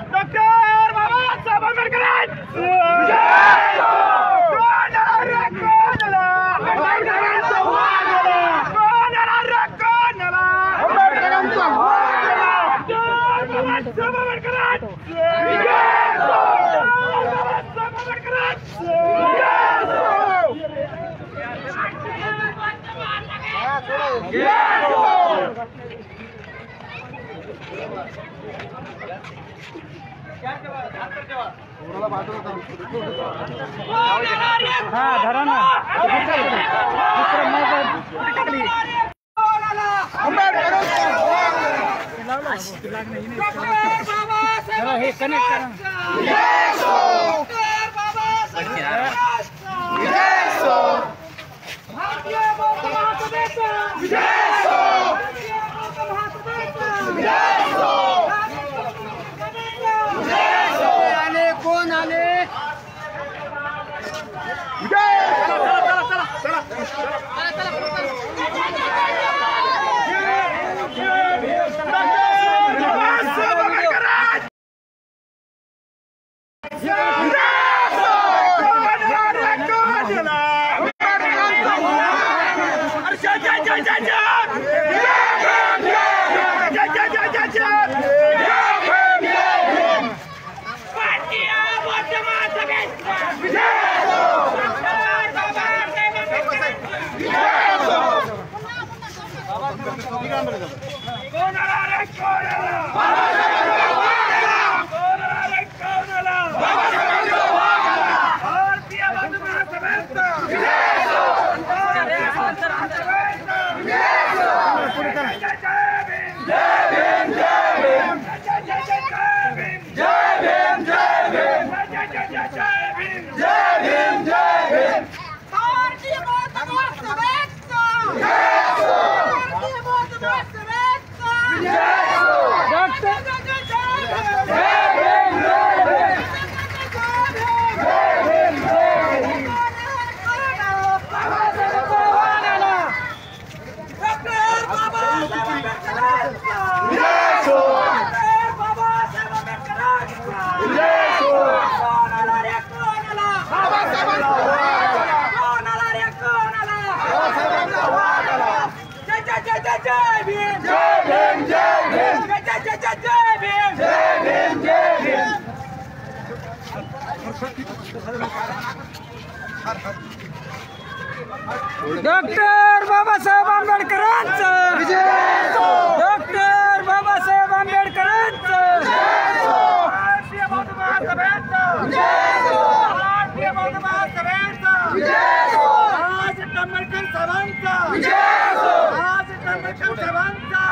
Doctor Babasaheb धरा ना हे कनेक्ट करा कोण आले डॉक्टर बाबासाहेब आंबेडकरांचं डॉक्टर बाबासाहेब आंबेडकरांचं भारतीय बौद्ध महासभेचं भारतीय बौद्ध महासभेचं आज आंबेडकर साहेबांचा आज आंबेडकर साहेबांचा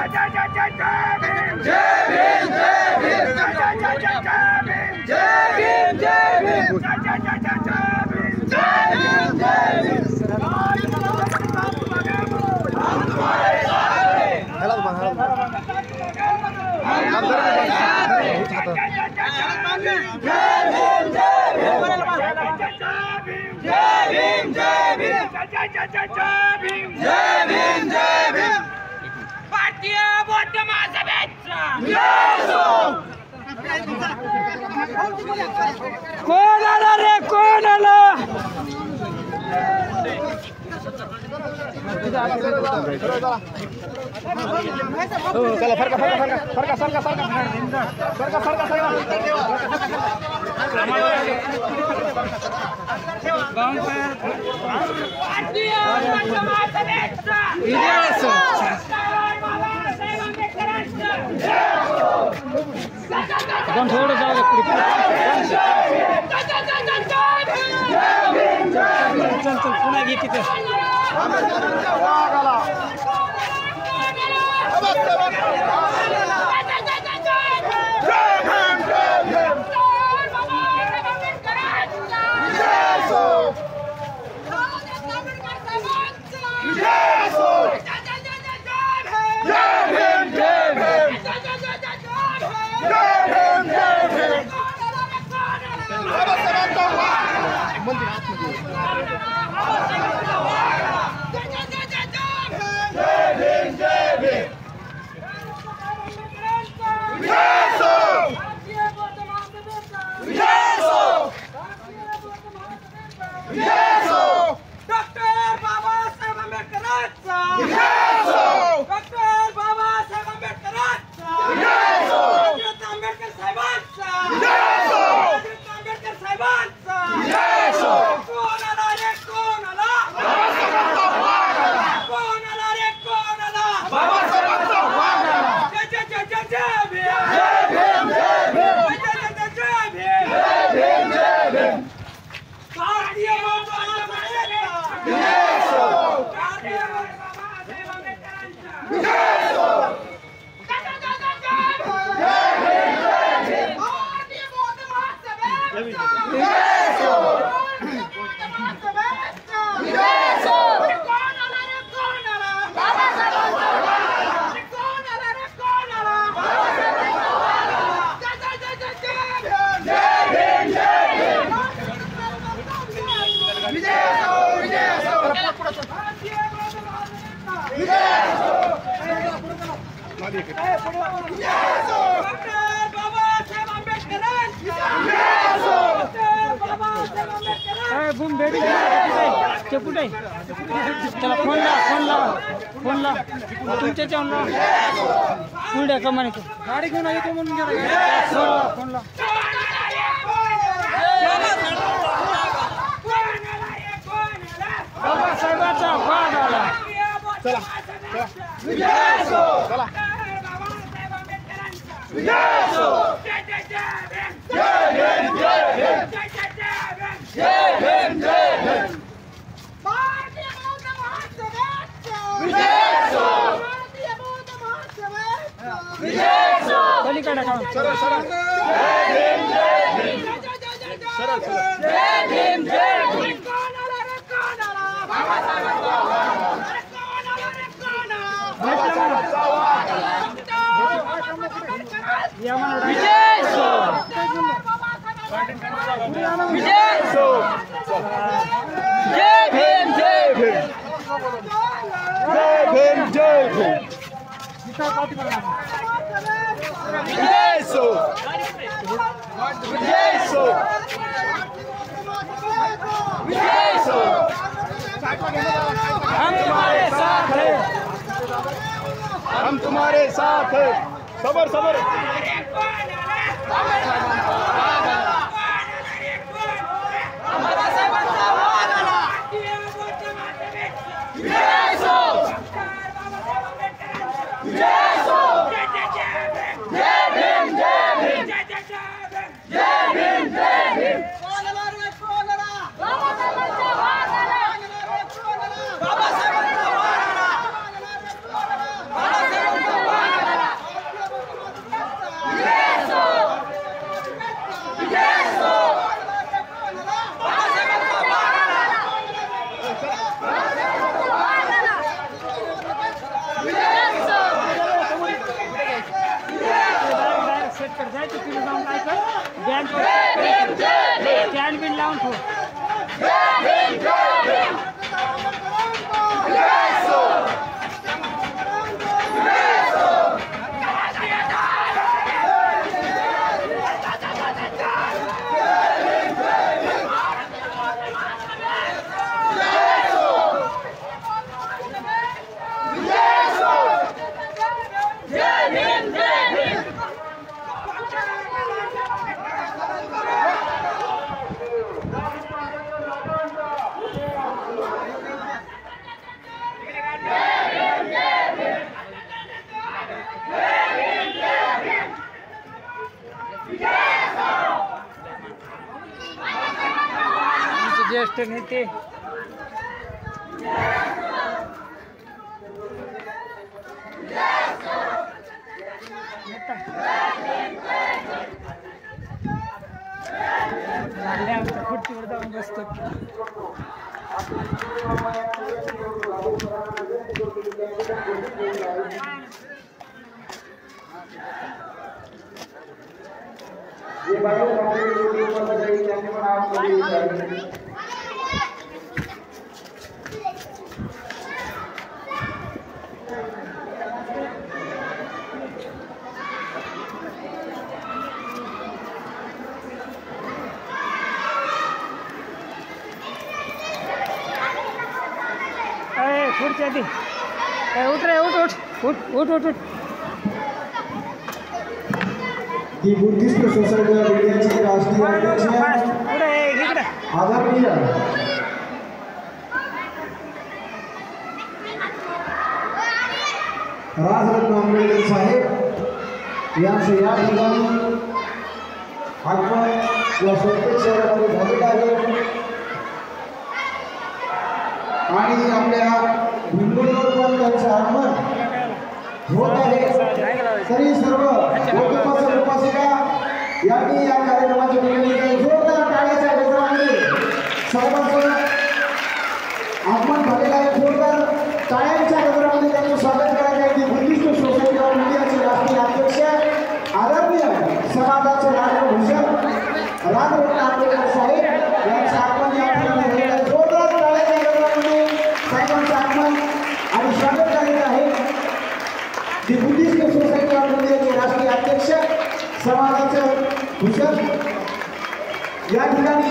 जय जय जय जय भीम जय भीम जय भीम जय जय जय जय भीम जय भीम जय भीम जय जय जय जय जय भीम जय भीम जय भीम हम तुम्हारे साथ हैं हेलो हेलो हम तुम्हारे साथ हैं जय भीम जय भीम जय भीम जय भीम जय जय जय जय भीम जय भीम जय भीम भारतीय बौद्ध महासभेचा कोण आला रे कोण आला चला फरका फरका फरका फरका फरका फरका फरका थोडं जाऊ चल चल पुन्हा घे तिथे चला फोन ला तुमच्या चॅनलला पुढे कमाने गाडी घेऊन येतो म्हणून गेला फोन ला बाबासाहेबांचा वाद आला चला चला हम तुम्हारे साथ हैं। सबर सबर स्टैंड बिन लाऊं तो ज्येष्ठ नेते खुर्चीवर जाऊन बसतो ये बातें खुर्ची आधी उठ रे उठ उठ उठ उठ उठ उठ दी बुद्धिस्ट सोसायटी ऑफ इंडियाचे राष्ट्रीय अध्यक्ष आदरणीय राजरत्न आंबेडकर साहेब यांचे या ठिकाणी आपण या प्रत्येक शहरामध्ये झालेलं आहे आणि आपल्या हिंगोलीवर पण त्यांचं आगमन होत आहे। तरी सर्व उपासिका यांनी या कार्यक्रमाच्या निमित्ताने जोरदार टाळ्याच्या गजरामध्ये सर्वांचं आगमन झालेलं आहे। जोरदार टाळ्यांच्या गजरामध्ये त्यांचं स्वागत करायचं आहे। बुद्धिस्ट सोसायटी ऑफ इंडियाचे राष्ट्रीय अध्यक्ष आदरणीय समाजाचे राष्ट्रभूषण राजरत्न आंबेडकर साहेब यांचं आगमन या ठिकाणी झालेलं आहे। जोरदार टाळ्याच्या गजरामध्ये साहेबांचं आगमन आणि स्वागत करायचं आहे। दी बुद्धिस्ट सोसायटी ऑफ इंडियाचे राष्ट्रीय अध्यक्ष समाजाचे भूषण या ठिकाणी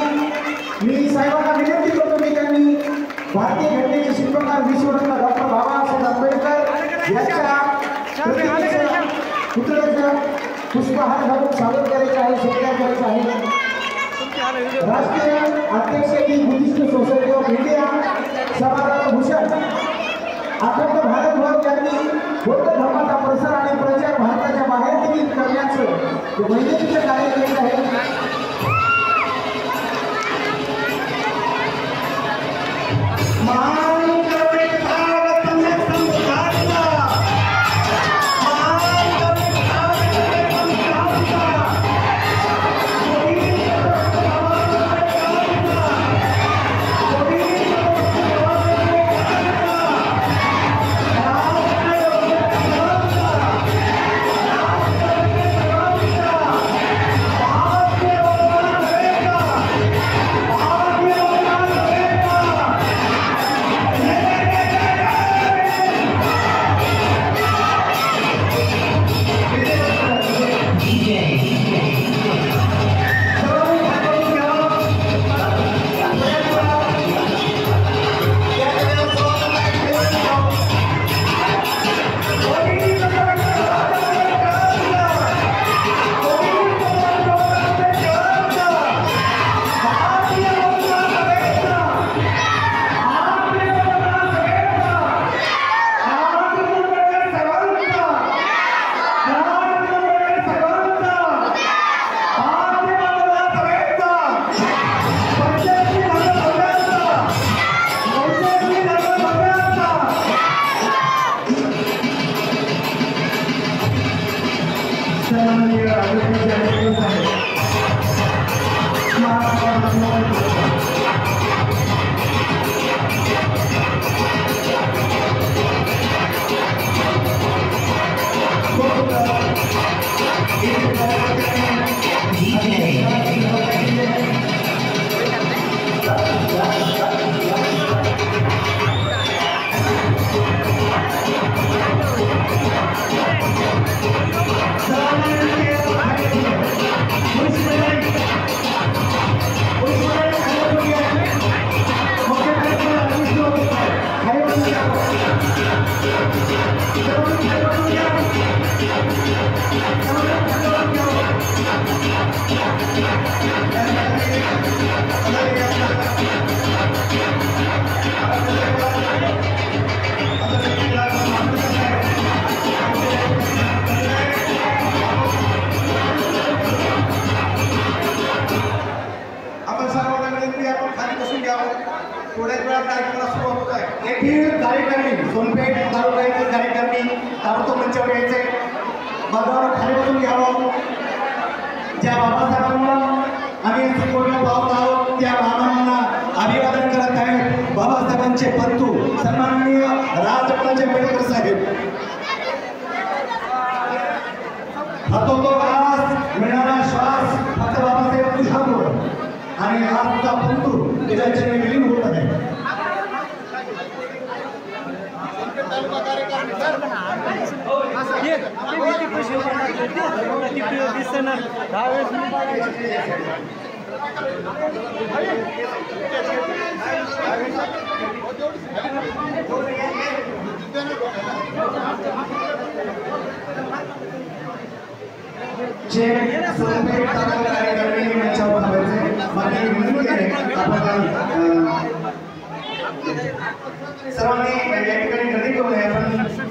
मी साहेबांना विनंती करतो की त्यांनी भारतीय घटनेचे शिल्पकार विश्वरत्न डॉक्टर बाबासाहेब आंबेडकर यांच्या पुतळ्याचं पुष्पहार घालून स्वागत करायचं आहे, सत्कार करायचा आहे। राष्ट्रीय अध्यक्ष दी बुद्धिस्ट सोसायटी ऑफ इंडिया समाजाचे भूषण अखंड भारतभर यांनी बौद्ध धर्माचा प्रसार आणि प्रचार भारताच्या बाहेर देखील करण्याचं वैद्यकीय कार्य करीत आहे। जे सोनपेठ तालुका कार्यकारिणी मंचावर थांबायचे माझी विनंती आहे आपण सर्वांनी या ठिकाणी गर्दी करू नये. आपण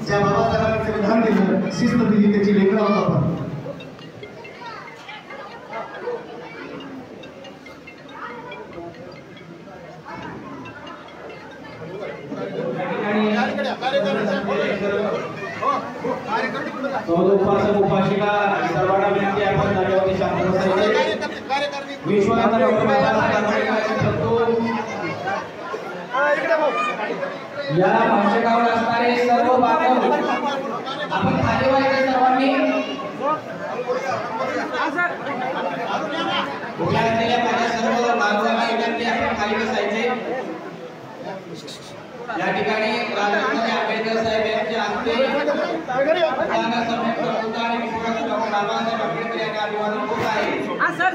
ज्या बाबासाहेबांचे विधान दिलं, शिस्त दिली, त्याची लेखन आहोत आपण. उपासक उपासिका सर्वांना विनंती आहे आपण जागेवरती शांत बसायचे. विश्वनाथ डॉक्टर बाबासाहेब या भाषकावर असणारे सर्व बांधव आपण खाली व्हायचे सर्वांनी. उभ्या असलेल्या माझ्या सर्व बांधवांना विनंती आपण खाली बसायचे. या ठिकाणी राजरत्न आंबेडकर साहेब यांच्या हस्ते बाबासाहेब आंबेडकर यांना अभिवादन होत आहे. सर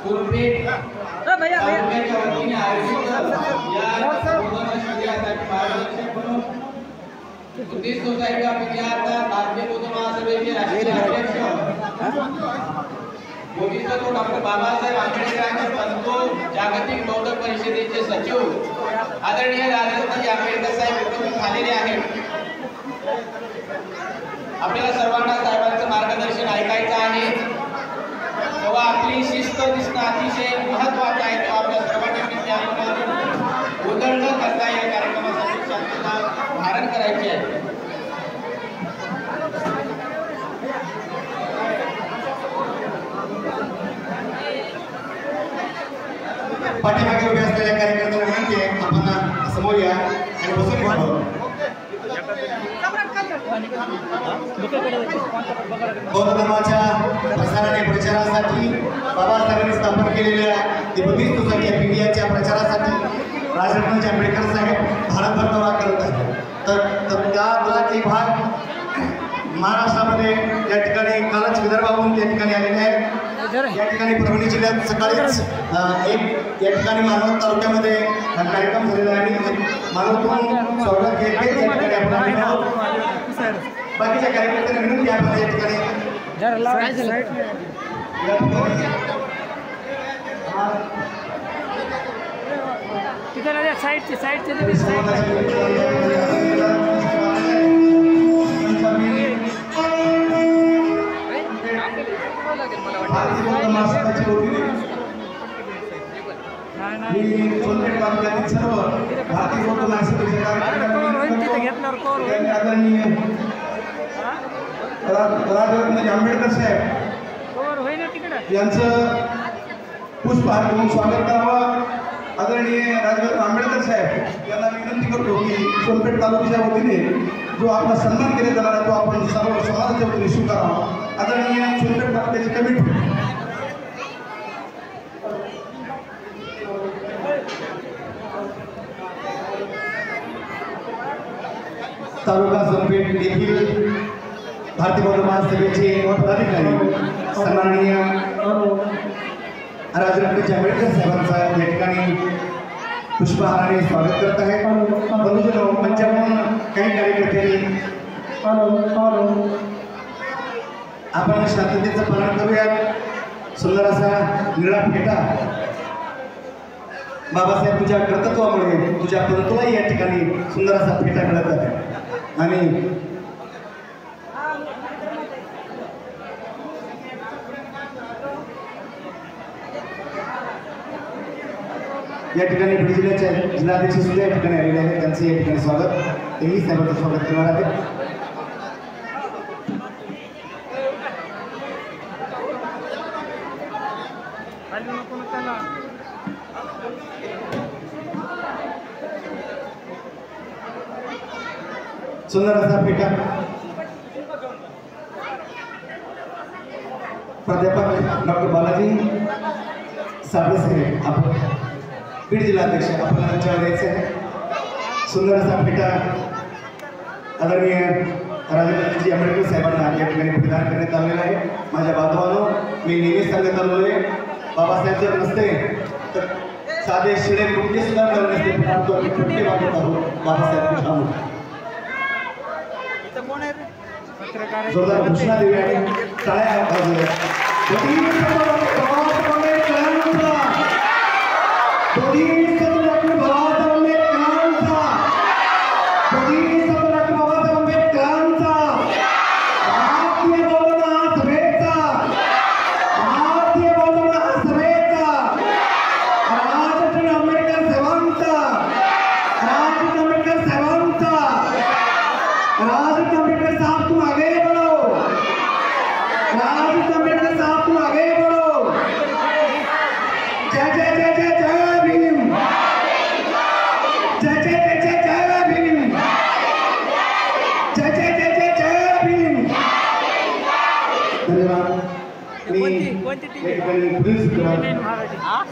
सोनपेठ भैया तालुक्याच्या वतीने आयोजित या शिबिरासाठी मार्गदर्शक म्हणून बुद्धिस्ट सोसायटी ऑफ इंडिया भारतीय बौद्ध महासभेचे राष्ट्रीय अध्यक्ष बोधिसत्व डॉक्टर बाबासाहेब आंबेडकरांचे पंतो जागतिक बौद्ध परिषदेचे सचिव आदरणीय राजरत्न आंबेडकर साहेब उपस्थित झालेले आहेत. आपल्याला सर्वांना साहेबांचं मार्गदर्शन ऐकायचं आहे. तेव्हा आपली शिस्त दिसणं अतिशय महत्त्वाचं आहे. तेव्हा आपल्या सर्वांनी विनंती आहे गोंधळ न करता या कार्यक्रमासाठी शांतता धारण करायची आहे. पाठीमागे उभे असलेल्या कार्यकर्त्यांना विनंती आहे आपण समोर या आणि बसून घ्यावं. बौद्ध धर्माच्या प्रसाराने प्रचारासाठी बाबासाहेबांनी स्थापन केलेल्या बुद्धिस्ट सोसायटी ऑफ इंडियाच्या प्रचारासाठी राजरत्न आंबेडकर साहेब भारतभर दौरा करत आहेत. तर त्या दौऱ्याचा एक भाग महाराष्ट्रामध्ये या ठिकाणी कालच विदर्भाहून या ठिकाणी आलेले आहेत. या ठिकाणी परभणी जिल्ह्यात सकाळीच एक या ठिकाणी मानवत तालुक्यामध्ये कार्यक्रम झालेला आहे आणि मानवतून स्वागत घेत या ठिकाणी आपण बाकीच्या कार्यकर्त्यांना विनंती आहे आपण या ठिकाणी सोनपेठ तालुक्यातील सर्व भारतीय बौद्ध महासभेचे राजरत्न आंबेडकर साहेब यांचं पुष्पहार घेऊन स्वागत करावं. आदरणीय राजरत्न आंबेडकर साहेब यांना विनंती करतो की सोनपेठ तालुक्याच्या वतीने जो आपला सन्मान केला जाणार आहे तो आपण सर्व समाजाच्या वतीने स्वीकारावा. आदरणीय सोनपेठ तालुक्याची कमिटी तालुका सोनपेठ देखील भारतीय बौद्ध महासभेचे पदाधिकारी सन्माननीय राजरत्न आंबेडकर साहेबांचा या ठिकाणी पुष्पहाराने स्वागत करत आहे. बंधूजनो मंचावरून काही कार्यकर्त्यांनी आपण शांततेचं पालन करूयात. सुंदर असा निळा फेटा बाबासाहेब तुझ्या कर्तृत्वामुळे तुझ्या पंतोलाही या ठिकाणी सुंदर असा फेटा मिळत आहे. आणि या ठिकाणी बीड जिल्ह्याच्या जिल्हाध्यक्ष सुद्धा या ठिकाणी आलेले आहेत. त्यांचं या ठिकाणी स्वागत तेही साहेबांचं स्वागत करणार आहे. सुंदर असा फेटा प्राध्यापक डॉक्टर बालाजी साबळे साहेब आपण बीड जिल्हाध्यक्ष आपल्याला त्यांच्यावर यायचं आहे. सुंदर असा फेटा आदरणीय राजरत्नजी आंबेडकर साहेबांना या ठिकाणी प्रदान करण्यात आलेला आहे. माझ्या बांधवांनो मी नेहमीच सांगत आलो आहे बाबासाहेब जर नसते तर साधे शिळे कुठे सुद्धा मिळवले नसते, परंतु आम्ही कुठे वागत आहोत बाबासाहेब जोरदार घोषणा देऊया आणि टाळ्या वाजवूया.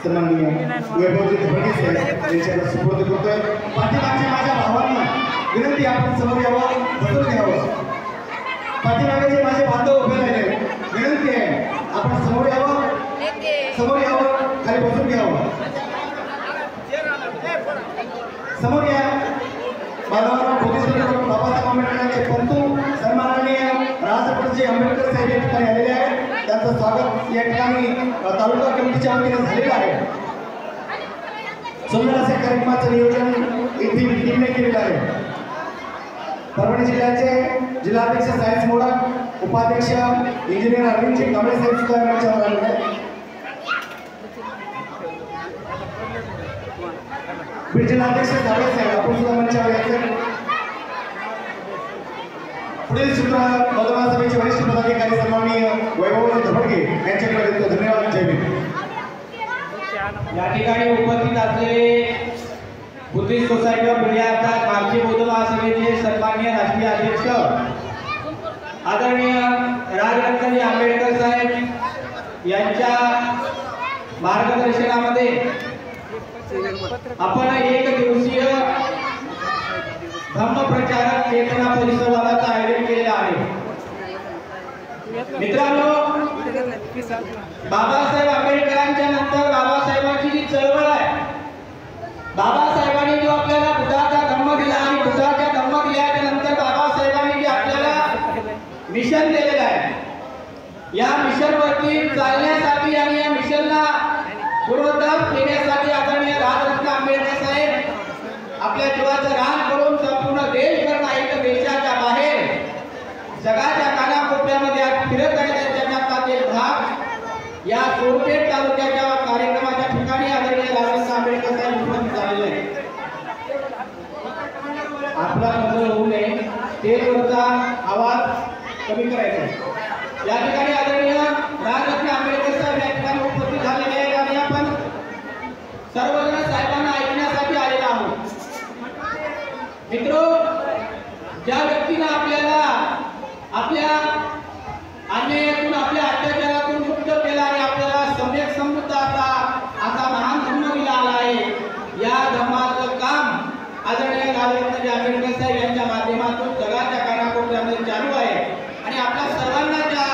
सन्माननीय वैभवजी धोरणे साहेब यांच्याकडे सुपूर्द करतोय. पाठीमागच्या माझ्या भावांना विनंती, आपण समोर यावं, बसून घ्यावं. पाठीमागे माझे बांधव उभे राहिले, विनंती आहे आपण समोर यावं, खाली बसून घ्यावं. समोर या. बाबासाहेब आंबेडकरांचे पंतू सन्माननीय राजपटजी आंबेडकर साहेब या ठिकाणी आलेले आहेत. त्यांचं स्वागत या ठिकाणी तालुका कमिटीच्या वतीने झालेलं आहे. सुंदर असे कार्यक्रमाचं नियोजन येथील टीमने केलेलं आहे. परभणी जिल्ह्याचे जिल्हाध्यक्ष सायन्स मोडक, उपाध्यक्ष इंजिनियर अरविंदजी कांबळे साहेब सुद्धा यांच्यावर आलेले आहेत. बीड जिल्हाध्यक्ष कांबळे साहेब आपण सुद्धा मंचावर यायचे. पुढील सूत्र बौद्ध सभेचे वरिष्ठ पदाधिकारी सन्माननीय वैभवजी धोरणे यांच्याकडे देतो. धन्यवाद. जय भीम. या ठिकाणी उपस्थित असलेले बुद्धिस्ट सोसायटी ऑफ इंडिया अर्थात मागचे बौद्ध महासभेचे सन्माननीय राष्ट्रीय अध्यक्ष आदरणीय राजरत्नजी आंबेडकर साहेब यांच्या मार्गदर्शनामध्ये आपण एक दिवसीय धम्मप्रचारक चेतना परिसंवादाचं आयोजन केलेलं आहे. मित्रांनो, बाबासाहेब आंबेडकरांच्या नंतर बाबासाहेबांची जी चळवळ आहे, बाबासाहेबांनी जो आपल्याला बुद्धाचा धम्म दिला आणि बुद्धाच्या धम्म दिल्याच्या नंतर बाबासाहेबांनी जे आपल्याला मिशन दिलेलं आहे, या मिशनवरती चालण्यासाठी आणि या मिशनला पूर्णतः केल्यासाठी आदरणीय राजरत्न आंबेडकर साहेब आपल्या जीवाचं रान करून संपूर्ण देशभर नाही तर देशाच्या बाहेर जगाच्या कानाकोपऱ्यामध्ये आज फिरत आहे. त्याच्यात एक भाग या सोरपेठ तालुक्याच्या कार्यक्रमाच्या ठिकाणी आदरणीय राजरत्न आंबेडकर साहेब उपस्थित झालेले आहेत. आपला बदल होऊ नये, स्टेजवरचा आवाज कमी करायचा. या ठिकाणी आदरणीय राजरत्न आंबेडकर साहेब या ठिकाणी उपस्थित झालेले आहेत आणि आपण सर्वजण साहेबांना ऐकण्यासाठी आलेलो आहोत. मित्रो, ज्या व्यक्तीने आपल्याला आपल्या अन्यायातून, आपल्या अत्याचारातून मुक्त केला आणि आपल्याला सम्यक समृद्ध असा महान धम्म दिला आला आहे, या धम्माचं काम आदरणीय राजरत्नजी आंबेडकर साहेब यांच्या माध्यमातून जगाच्या कानाकोपऱ्यामध्ये चालू आहे आणि आपल्या सर्वांना त्या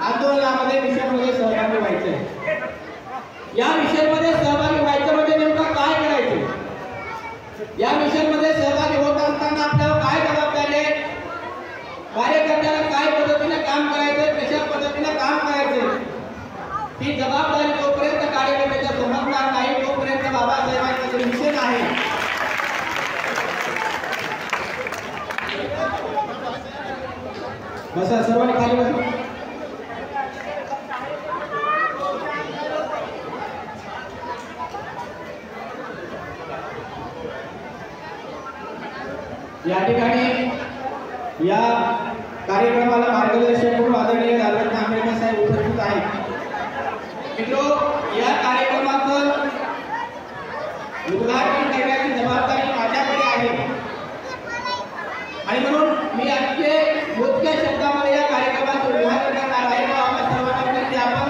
आंदोलनामध्ये मिशनमध्ये सहभागी व्हायचं आहे. या मिशनमध्ये सहभागी व्हायचं म्हणजे नेमकं काय करायचं, या मिशनमध्ये सहभागी होत असताना आपल्याला काय जबाबदारी आहे, कार्यकर्त्याला काय पद्धतीने काम करायचं, कशा पद्धतीने काम करायचं, ही जबाबदारी जोपर्यंत कार्यकर्त्याच्या समजणार नाही तोपर्यंत बाबासाहेबांचं जे मिशन आहे बसा. सर्वांनी खाली बसा. या ठिकाणी या कार्यक्रमाला मार्गदर्शन करून आदरणीय राजरत्न आंबेडकर साहेब उपस्थित आहेत. मित्रो, या कार्यक्रमाचं उद्घाटन करण्याची जबाबदारी माझ्याकडे आहे आणि म्हणून मी अगदी मोजक्या शब्दामध्ये या कार्यक्रमाचं उद्घाटन करणार आहे. आपल्या सर्वांना विनंती, आपण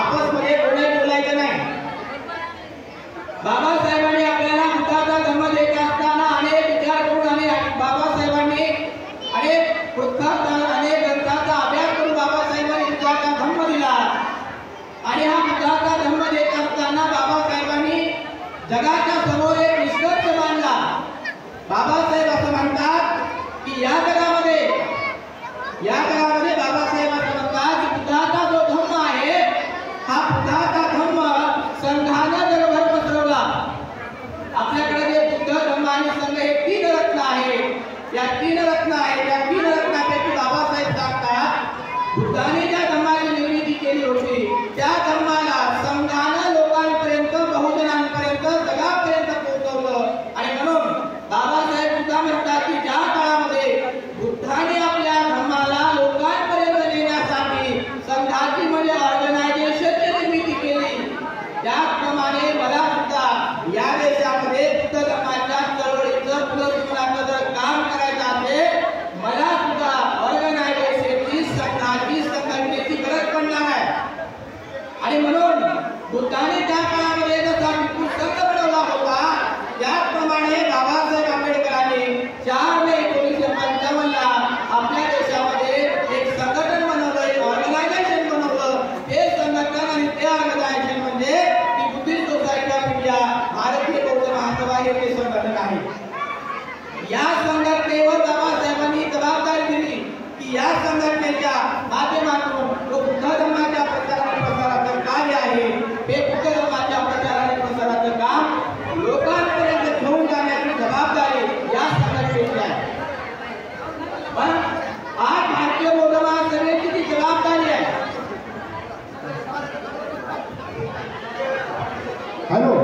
आपसमध्ये कोणी बोलायचं नाही. बाबासाहेबांनी आपल्याला बुद्धाचा धम्म देत असताना अनेक विचार करून अनेक ग्रंथाचा अभ्यास करून बाबासाहेब जगाच्या समोर एक निष्कर्ष मांडला। बाबासाहेब असं म्हणतात की या काळामध्ये बाबासाहेब असं म्हणतात की बुद्धाचा जो धम्म आहे हा बुद्धाचा धम्म संघानं जगभर पसरवला। आपल्याकडे जे बुद्ध धम्म आणि संघ हे 3 रत्न आहे, या 3 रत्नापैकी बाबासाहेब सांगतात बुद्धाने ज्या धम्माची निर्मिती केली होती त्या धम्माला संघानं लोकांपर्यंत, बहुजनांपर्यंत, जगापर्यंत पोहोचवलं। आणि म्हणून बाबासाहेब सुद्धा म्हणतात की ज्या काळामध्ये बुद्धाने आपल्या धम्माला लोकांपर्यंत नेण्यासाठी संघाची म्हणजे ऑर्गनायझेशनची निर्मिती केली, त्याप्रमाणे मला सुद्धा या देशामध्ये बुद्ध धर्माच्या चळवळीचं पुनर्जीवनाचं जर काम करायचं असेल, मला सुद्धा ऑर्गनायझेशनची, संघाची, संघटनेची गरज पडणार आहे। आणि म्हणून बुद्धाने त्या काळामध्ये जसा भिक्खू संघ बनवला होता त्याचप्रमाणे बाबासाहेब आंबेडकरांनी 4 मे 1955 ला आपल्या देशामध्ये एक संघटन बनवलं, एक ऑर्गनायझेशन बनवलं। ते संघटन आणि ते ऑर्गनायझेशन म्हणजे ती बुद्धिस्ट सोसायटी ऑफ इंडिया, भारतीय बौद्ध महासभा हे ते संघटन आहे। या संघटनेवर बाबासाहेबांनी जबाबदारी दिली की या संघटनेच्या माध्यमातून जो बुद्ध धर्माच्या प्रचार आणि प्रसाराचं कार्य आहे ते बुद्ध धर्माच्या प्रचार आणि प्रसाराचं काम लोकांपर्यंत घेऊन जाण्याची जबाबदारी या संघटनेची आहे। पण आज भारतीय बौद्ध महासभेची ती जबाबदारी आहे। हॅलो,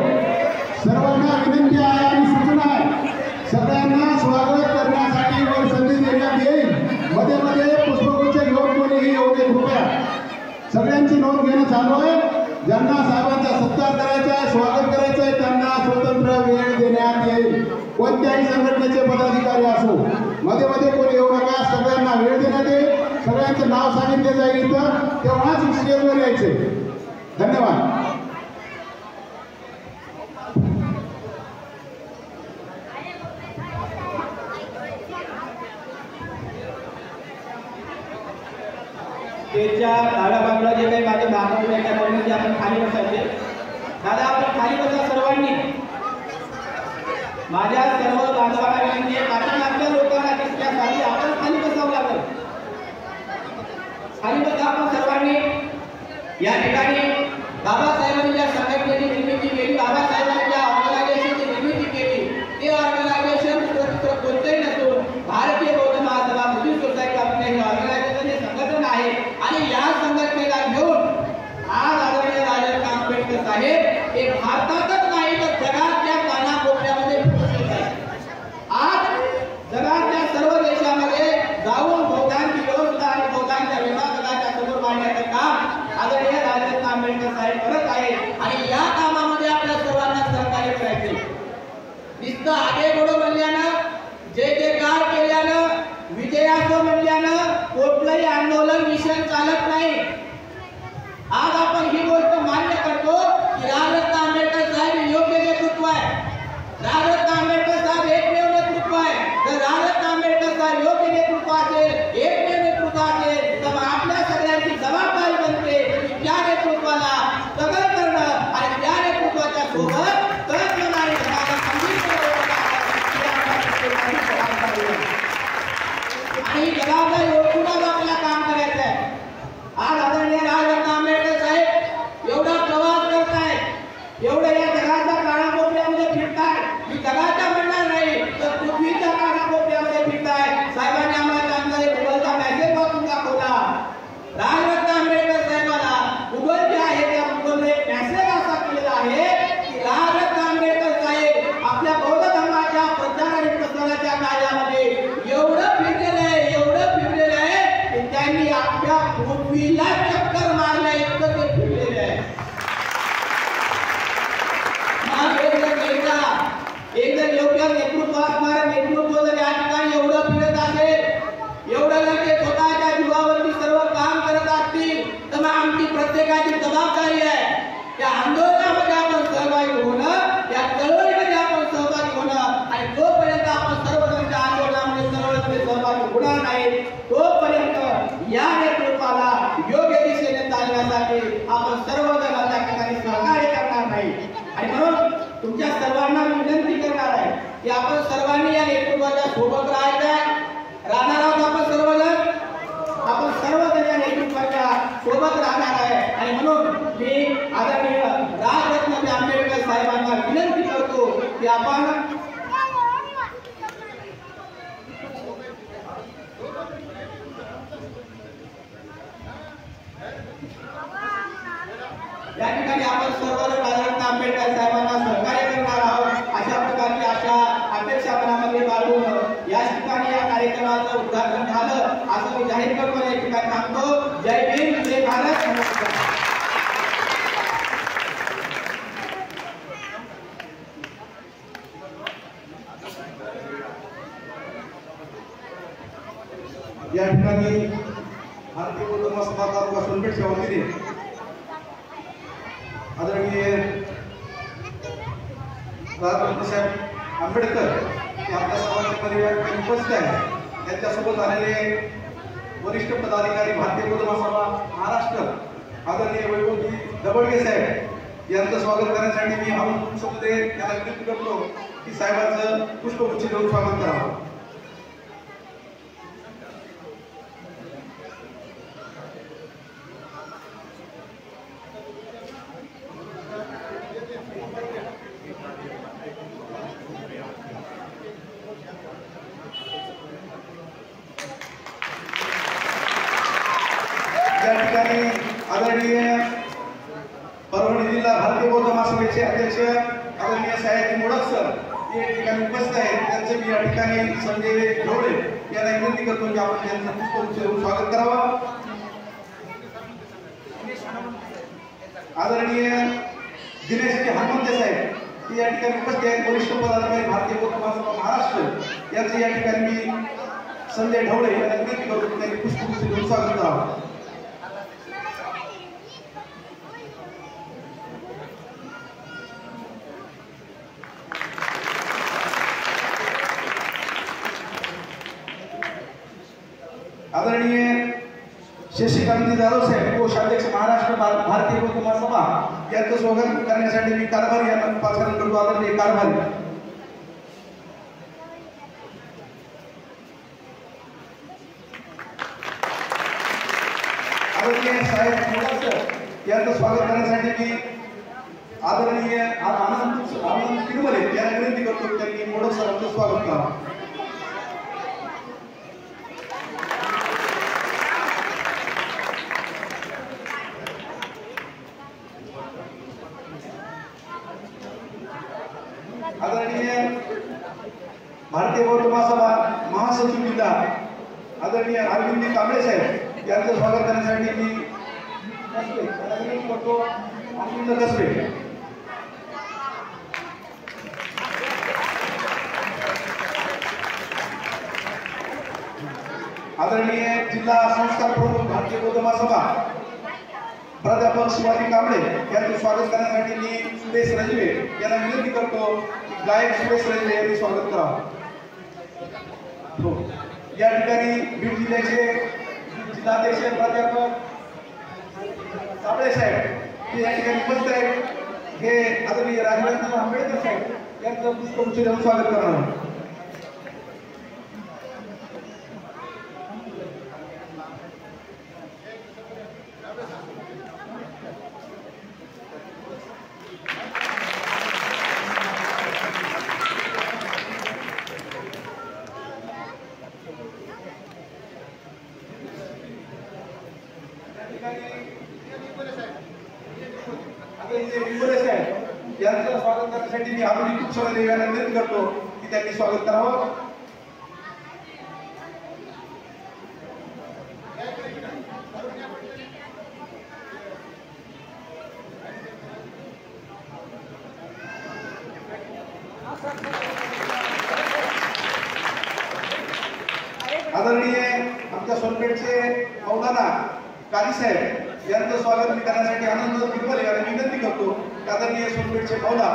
सर्वांना विनंती आहे आणि सूचना आहे, सगळ्यांना स्वागत करण्यासाठी वर संधी देण्यात येईल। मध्ये मध्ये पुष्पगुच्छ घेऊन कोणीही येऊ नये कृपया। सगळ्यांची नोंद घेणं चालू आहे। ज्यांना साहेबांचा सत्कार करायचा आहे, स्वागत करायचं आहे, त्यांना स्वतंत्र वेळ देण्यात येईल। कोणत्याही संघटनेचे पदाधिकारी असो, मध्ये मध्ये कोणी येऊ नका, सगळ्यांना वेळ देण्यात येईल। सगळ्यांचं नाव सांगितले जाईल इथं, तेव्हाच स्टेजवर यायचे। धन्यवाद। त्याच्या डाव्या बाजूला जे काही माझे बांधव एका नवीन आपण खाली बसायचे। दादा आपण खाली बसा सर्वांनी। माझ्या सर्व बांधवांना विनंती आहे, पाठीमागच्या लोकांना तिसऱ्या खाली आपण खाली बसावं लागेल। खाली बसा आपण सर्वांनी। या ठिकाणी बाबासाहेबांनी ज्या संघटनेची निर्मिती केली, बाबासाहेबांनी ज्या ऑर्गनायझेशनची निर्मिती केली, ते ऑर्गनायझेशन कोणतेही नसून भारतीय बौद्ध महासभा, बुद्धिस्ट सोसायटी ऑफ इंडिया हे ऑर्गनायझेशन हे संघटन आहे। आणि या संघटनेला घेऊन आज आदरणीय राजरत्न आंबेडकर साहेब हे भारतातच नाही तर जगातल्या कानाकोपऱ्यामध्ये पोहोचले आहेत। आज जगातल्या सर्व देशामध्ये जाऊन बौद्धांची व्यवस्था आणि बौद्धांच्या विभागाच्या समोर मांडण्याचं काम आदरणीय राजरत्न आंबेडकर साहेब करत आहेत। आणि या कामामध्ये आपल्या सर्वांना सहकार्य करायचे। नुसतं आगे बढो म्हणल्यानं, जे जयकार केल्यानं, विजयाचं म्हणल्यानं कुठलंही आंदोलन मिशन चालत नाही। आज आपण ही गोष्ट मान्य करतो की राजरत्न आंबेडकर साहेब योग्य नेतृत्व आहे, राजरत्न आंबेडकर साहेब एकमेव नेतृत्व आहे। जर राजरत्न आंबेडकर साहेब योग्य नेतृत्व असेल, एकमेव नेतृत्व असेल, तर आपल्या सगळ्यांची जबाबदारी बनते की त्या नेतृत्वाला सगळं करणं आणि त्या नेतृत्वाच्या सोबत तळमळ आणि आणि जबाबदारी ओळखूनच आपल्याला काम करायचं आहे। तुमच्या सर्वांना विनंती करणार आहे की आपण सर्वांनी या नेतृत्वाच्या सोबत राहणार आहोत. आपण सर्वजण या नेतृत्वाच्या सोबत राहणार आहे आणि म्हणून मी आदरणीय राजरत्न आंबेडकर साहेबांना विनंती करतो की आपण या ठिकाणी आपण सर्वजण राजरत्न आंबेडकर साहेबांना सहकार्य करणार आहोत अशा प्रकारची अपेक्षा मनामध्ये बाळगून या ठिकाणी या कार्यक्रमाचं उद्घाटन झालं असं मी जाहीर करतो. या ठिकाणी सांगतो जय भीम जय भारत. नमस्कार. या ठिकाणी भारतीय बौद्ध महासभा तालुका सोनपेठच्या वतीने आदरणीय राजरत्न साहेब आंबेडकर हे आपल्या समाजामध्ये उपस्थित आहे. त्यांच्यासोबत आलेले वरिष्ठ पदाधिकारी भारतीय बौद्ध महासभा महाराष्ट्र आदरणीय वैभवजी दबडगे साहेब यांचं स्वागत करण्यासाठी मी आमच्यामध्ये त्यांना विनंती करतो की साहेबांचं पुष्पगुच्छ देऊन स्वागत करावं. या ठिकाणी आदरणीय परभणी जिल्हा भारतीय बौद्ध महासभेचे अध्यक्ष आदरणीय सयाजी मोडक सर या ठिकाणी उपस्थित आहेत. त्यांचे मी या ठिकाणी संजय ढवळे यांना विनंती करतो की आपण त्यांचं पुष्पगुच्छ देऊन स्वागत करावं. आदरणीय दिनेशजी हनुमंते साहेब या ठिकाणी उपस्थित आहेत. वरिष्ठ पदाधिकारी भारतीय बौद्ध महासभा महाराष्ट्र यांचे या ठिकाणी मी संजय ढवळे यांना विनंती करतो की त्यांनी पुष्पगुच्छ देऊन स्वागत करावं. आदरणीय शशिकांत जाधव साहेब कोषाध्यक्ष महाराष्ट्र भारतीय बौद्ध महासभा यांचं स्वागत करण्यासाठी मी कारभारी यांना पाचारण करतो. आदरणीय कारभारी. आदरणीय साहेब मोडक सर यांचं स्वागत करण्यासाठी मी आदरणीय आनंद तिरुमले यांना विनंती करतो त्यांनी मोडक सरांचं स्वागत करावं. आदरणीय भारतीय बौद्ध महासभा महासचिव जिल्हा आदरणीय अरविंद कांबळे साहेब यांचं स्वागत करण्यासाठी मी करतो. अरविंद कसबे. आदरणीय जिल्हा संस्कार प्रमुख भारतीय बौद्ध महासभा प्राध्यापक शिवाजी कांबळे यांचं स्वागत करण्यासाठी मी सुरेश रंजवे यांना विनंती करतो की गायक सुरेश रंजवे यांनी स्वागत करावं. या ठिकाणी बीड जिल्ह्याचे जिल्हाध्यक्ष प्राध्यापक कांबळे साहेब हे या ठिकाणी उपस्थित आहेत. हे आदरणीय राजरत्न आंबेडकर साहेब यांचं पुष्पगुच्छ देऊन स्वागत करणार. यांचं स्वागत करण्यासाठी मी आधुनिक उत्सव देवाला विनंती करतो की त्यांनी स्वागत करावं. आदरणीय आमच्या सोनपेठचे मौलाना काली साहेब यांचं स्वागत मी करण्यासाठी आनंद तिरुमले यांना विनंती करतो. आदरणीय सोनपेठचे मौला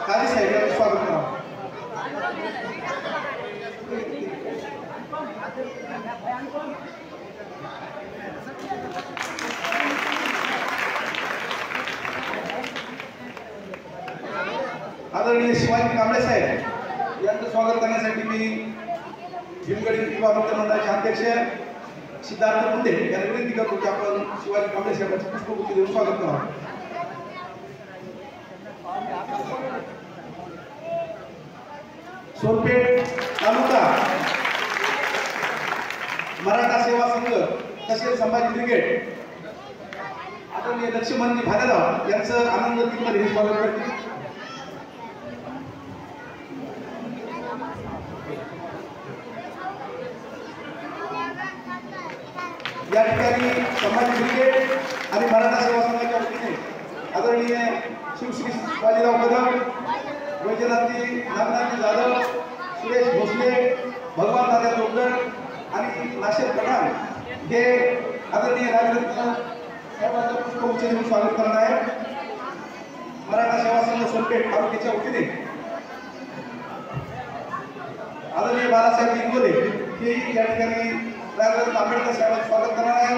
काली साहेब यांचं स्वागत करावं. आदरणीय शिवाजी कांबळे साहेब यांचं स्वागत करण्यासाठी मी भीमगडी युवा मित्र मंडळाचे अध्यक्ष सिद्धार्थ मुंडे यांना विनंती करतो की आपण शिवाजी कांबळे साहेबांचं पुष्पगुच्छ देऊन स्वागत करावं. सोनपेठ तालुका मराठा सेवा संघ तसेच संभाजी ब्रिगेड आदरणीय लक्ष्मणजी भालेराव यांचं आनंद टीममध्ये हे स्वागत करते. या ठिकाणी संभाजी ब्रिगेड आणि मराठा सेवा संघाच्या वतीने आदरणीय शिवश्री बाजीराव कदम, वैजनाथजी नागनाथजी जाधव, सुरेश भोसले, भगवान दादा तोगडर आणि नाशेर पठाण हे आदरणीय राजरत्न साहेबांचं पुष्पगुच्छ देऊन स्वागत करणार आहे. मराठा सेवा संघ सोनपेठ तालुक्याच्या वतीने आदरणीय बाळासाहेब इंगोले हे या ठिकाणी राजरत्न आंबेडकर साहेबांचं स्वागत करणार आहे.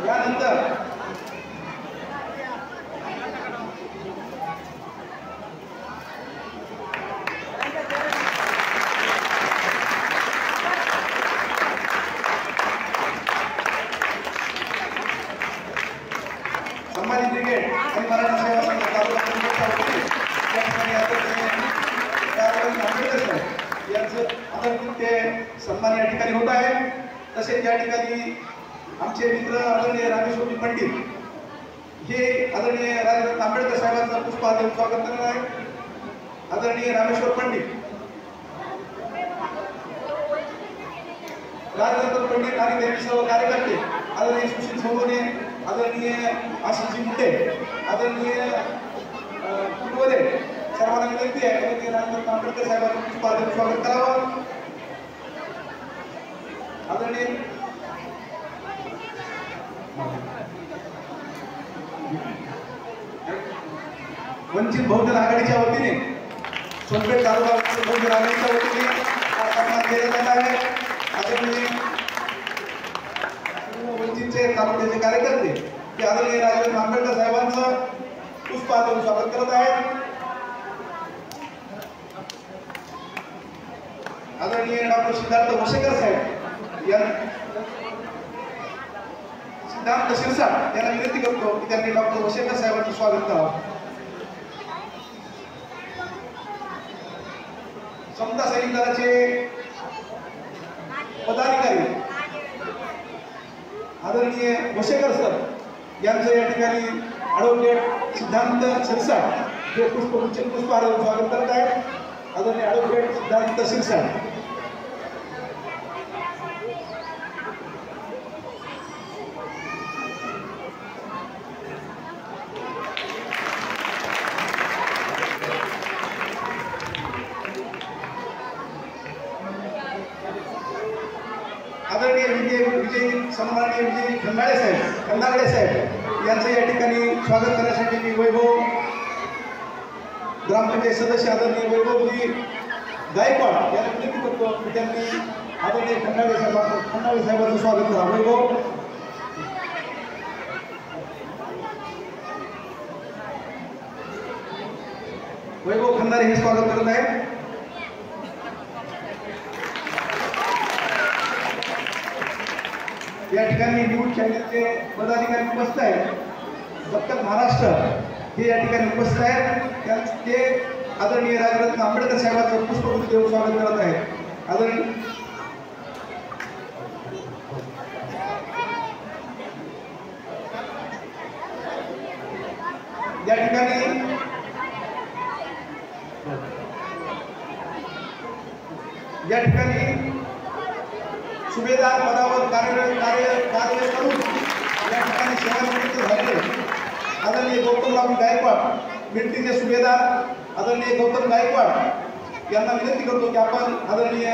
यानंतर संभाजी ब्रिगेड आणि मराठा सेवा संघ तालुका या ठिकाणी आंबेडकर साहेब यांचं आदरणीय ते सन्मान या ठिकाणी होत आहे. तसेच या ठिकाणी आमचे मित्र आदरणीय रामेश्वरजी पंडित हे आदरणीय राजरत्न आंबेडकर साहेबांचं पुष्पहार देऊन स्वागत करणार आहे. आदरणीय रामेश्वर पंडित, राजरत्न पंडित आणि त्यांचे सर्व कार्यकर्ते आदरणीय सुशील सोनवणे, आदरणीय आशिषजी मुंडे, आदरणीय कुटुंबे सर्वांना विनंती आहे आदरणीय राजरत्न आंबेडकर साहेबांचं पुष्पहार देऊन स्वागत करावं. आदरणीय वंचित बहुजन आघाडीच्या वतीने सोनपेठ तालुका बहुजन आघाडीच्या वतीने हा सन्मान केला जात आहे. आदरणीय वंचितचे तालुक्याचे कार्यकर्ते ते आदरणीय राजरत्न आंबेडकर साहेबांचं पुष्पहार देऊन स्वागत करत आहेत. आदरणीय डॉक्टर सिद्धार्थ वशेकर साहेब सिद्धार्थ शिरसाट यांना विनंती करतो की त्यांनी डॉक्टर वशेकर साहेबांचं स्वागत करावं. समता सैनिक दलाचे पदाधिकारी आदरणीय वशेकर सर यांचं या ठिकाणी ॲडव्होकेट सिद्धांत शिरसाट हे पुष्पहार देऊन स्वागत करत आहेत. आदरणीय ॲडव्होकेट सिद्धांत शिरसाट. आदरणीय विजय सन्माननीय विजय खंडागळे साहेब यांचं या ठिकाणी स्वागत करण्यासाठी मी वैभव ग्रामपंचायत सदस्य आदरणीय वैभवजी गायकवाड यांना विनंती करतो की त्यांनी आदरणीय खंडागळे साहेबांचं स्वागत करा. वैभव खंडारे हे स्वागत करत आहेत. या ठिकाणी न्यूज चॅनलचे पदाधिकारी उपस्थित आहेत. दत्तक महाराष्ट्र हे या ठिकाणी उपस्थित आहेत. ते आदरणीय राजरत्न आंबेडकर साहेबांचं पुष्पगुच्छ देऊन स्वागत करत आहेत. आदरणीय या ठिकाणी सुभेदार पदावर कार्य करून या ठिकाणी सेवानिवृत्त झाले आदरणीय गौतमराव गायकवाड मिलिटरीचे सुभेदार आदरणीय गौतम गायकवाड यांना विनंती करतो की आपण आदरणीय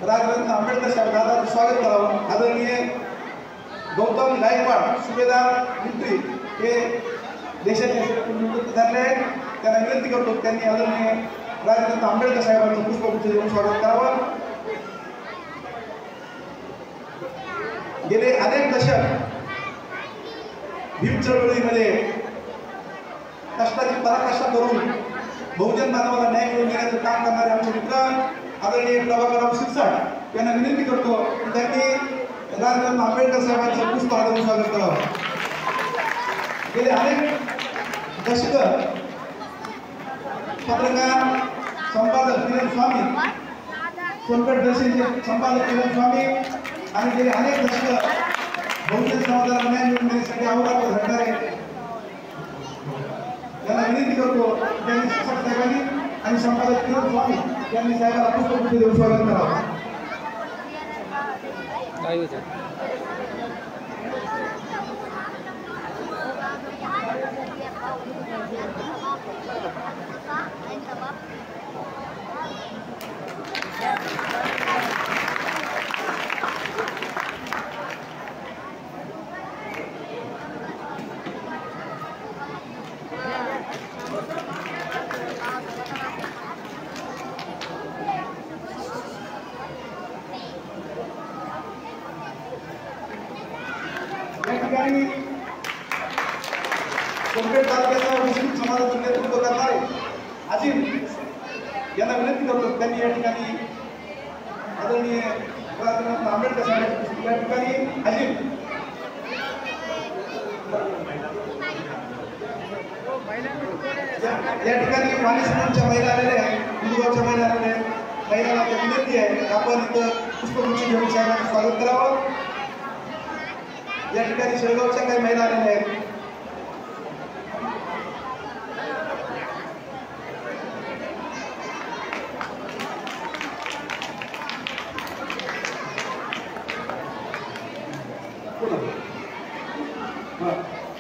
राजरत्न आंबेडकर साहेब दादाचं स्वागत करावं. आदरणीय गौतम गायकवाड सुभेदार मिलिटरी हे देशाचे निवृत्त झाले आहेत. त्यांना विनंती करतो की त्यांनी आदरणीय राजरत्न आंबेडकर साहेबांचं पुष्पगुच्छ देऊन स्वागत करावं. गेले अनेक दशक भीम चळवळीमध्ये कष्टाची पराकाष्ठा करून बहुजन बांधवाला न्याय मिळवून देण्याचं काम करणारे आमचे मित्र आदरणीय प्रभाकरराव शिरसाट यांना विनंती करतो की त्यांनी राजरत्न आंबेडकर साहेबांचं पुष्प हाताने स्वागत करावं. गेले अनेक दशक पत्रकार संपादक किरण स्वामी, सोनपेठ दर्शनचे संपादक किरण स्वामी आणि गेले अनेक दशक बहुजन समाजाला न्याय मिळवून देण्यासाठी अहोरात्र झटणारे त्यांना विनंती करतो त्यांनी शिक्षक साहेबांनी आणि संपादक किरण स्वामी यांनी साहेबाला पुष्पगुच्छ देऊन स्वागत करावं. सोनपेठ तालुक्याचा मुस्लिम समाजाचं नेतृत्व करणारे अजिम यांना विनंती करतो त्यांनी या ठिकाणी आदरणीय राजरत्न आंबेडकर साहेब या ठिकाणी अजिम या ठिकाणी वाणी समाजाच्या महिला आलेल्या आहेत, हिंदूगावच्या महिला आलेल्या आहेत. महिलांना विनंती आहे आपण इथं पुष्पगुच्छ घेऊन साहेबांचं स्वागत करावं. या ठिकाणी शेळगावच्या काही महिला आलेल्या आहेत.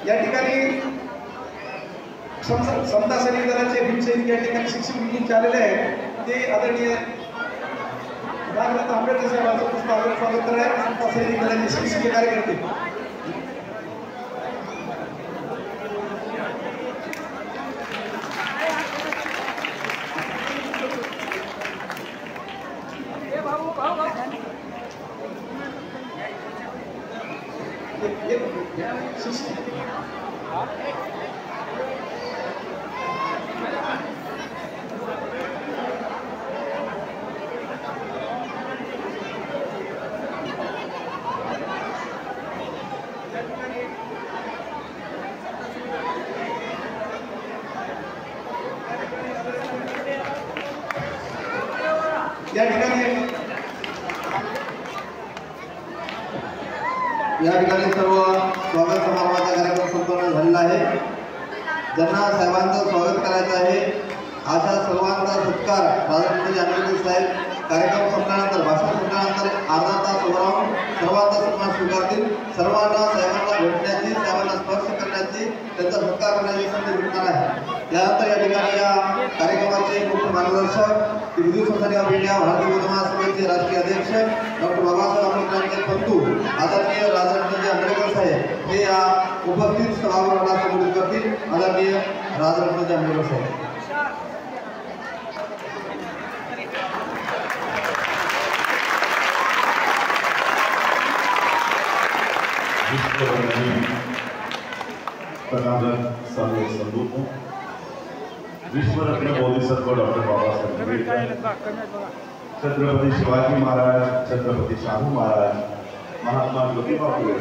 या ठिकाणी समता सैनिक दलाचे भीमसैनिक या ठिकाणी शिक्षक म्हणून आलेले आहेत. ते आदरणीय राजरत्न आंबेडकर साहेबांचं पुष्प हाताने स्वागत करणार समता सैनिक दलाचे शिक्षक कार्यकर्ते. या ठिकाणी सर्व स्वागत समारंभाचा कार्यक्रम संपन्न झालेला आहे. ज्यांना साहेबांचं स्वागत करायचं आहे अशा सर्वांचा सत्कार राजरत्न आंबेडकर साहेब कार्यक्रम संपल्यानंतर भाषण संपल्यानंतर अर्धा तास उभं राहून सर्वांचा सन्मान स्वीकारतील. सर्वांना साहेबांना भेटण्याची, साहेबांना स्पर्श करण्याची, त्यांचा सत्कार करण्याची संधी भेटणार आहे. त्यानंतर या ठिकाणी या कार्यक्रमाचे मुख्य मार्गदर्शक हिंदू सोसायटी ऑफ इंडिया भारतीय बौद्ध महासभेचे राष्ट्रीय अध्यक्ष डॉक्टर बाबासाहेब आंबेडकरांचे पंतू आदरणीय राजरत्न आंबेडकर साहेब हे या उपस्थित सभागृहाला संबोधित करतील. आदरणीय राजरत्न आंबेडकर साहेब. विश्वरत्न बोधिसत्व डॉक्टर बाबासाहेब आंबेडकर, छत्रपती शिवाजी महाराज, छत्रपती शाहू महाराज, महात्मा ज्योतिबा फुले,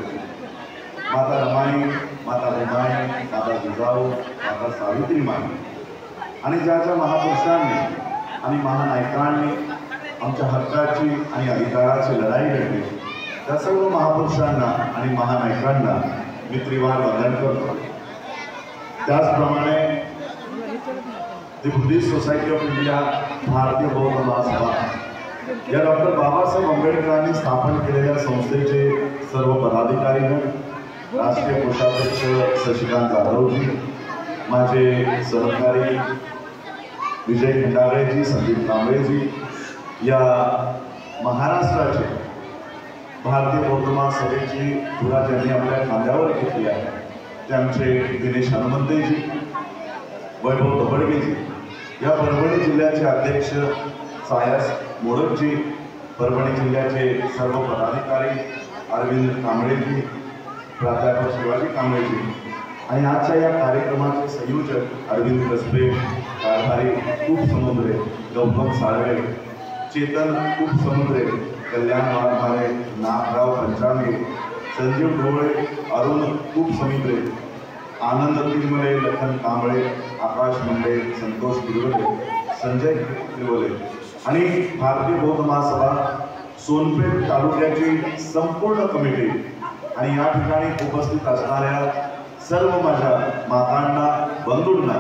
माता रमाई, माता भीमाई, माता जिजाऊ, माता सावित्रीमाई आणि ज्या ज्या महापुरुषांनी आणि महानायकांनी आमच्या हक्काची आणि अधिकाराची लढाई लढली त्या सर्व महापुरुषांना आणि महानायकांना मी त्रिवार वंदन करतो. त्याचप्रमाणे दी बुद्धिस्ट सोसायटी ऑफ इंडिया भारतीय बौद्ध महासभा या डॉक्टर बाबासाहेब आंबेडकरांनी स्थापन केलेल्या संस्थेचे सर्व पदाधिकारीगण, राष्ट्रीय कोषाध्यक्ष शशिकांत जाधवजी, माझे सहकारी विजय खंडागळेजी, संदीप कांबळेजी, या महाराष्ट्राचे भारतीय बौद्ध महासभेची धुरा ज्यांनी आपल्या खांद्यावर घेतली आहे ते आमचे दिनेश हनुमंतेजी, वैभव दबडगेजी, या परभणी जिल्ह्याचे अध्यक्ष सायस मोडकजी, परभणी जिल्ह्याचे सर्व पदाधिकारी, अरविंद कांबळेजी, प्राध्यापक शिवाजी कांबळेजी आणि आजच्या या कार्यक्रमाचे संयोजक अरविंद कसबे, कारभारी खूप समुद्रे, गौतम साळवे, चेतन खूप समुद्रे, कल्याण वाघमारे, नागराव पंचांगे, संजीव ढोळे, अरुण खूप समुद्रे, आनंद तिरमले, लखन कांबळे, आकाश मुंडे, संतोष तिरवले, संजय तिरवले आणि भारतीय बौद्ध महासभा सोनपेठ तालुक्याची संपूर्ण कमिटी आणि या ठिकाणी उपस्थित असणाऱ्या सर्व माझ्या मातांना, बंधूंना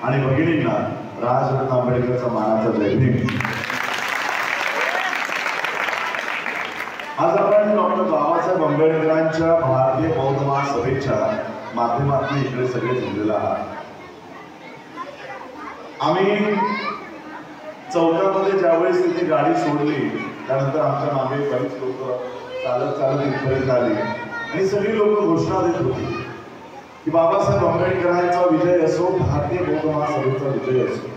आणि भगिनींना राजरत्न आंबेडकरचा मानाचा जय भीम. आज आपण डॉक्टर बाबासाहेब आंबेडकरांच्या भारतीय बौद्ध महासभेच्या माध्यमातून इकडे सगळे जमलेला आहात. आम्ही चौकामध्ये ज्यावेळेस तिथे गाडी सोडली त्यानंतर आमच्या मागे बरीच लोक चालत चालत इथपर्यंत आली आणि सगळी लोक घोषणा देत होती की बाबासाहेब आंबेडकरांचा विजय असो, भारतीय बौद्ध महासभेचा विजय असो.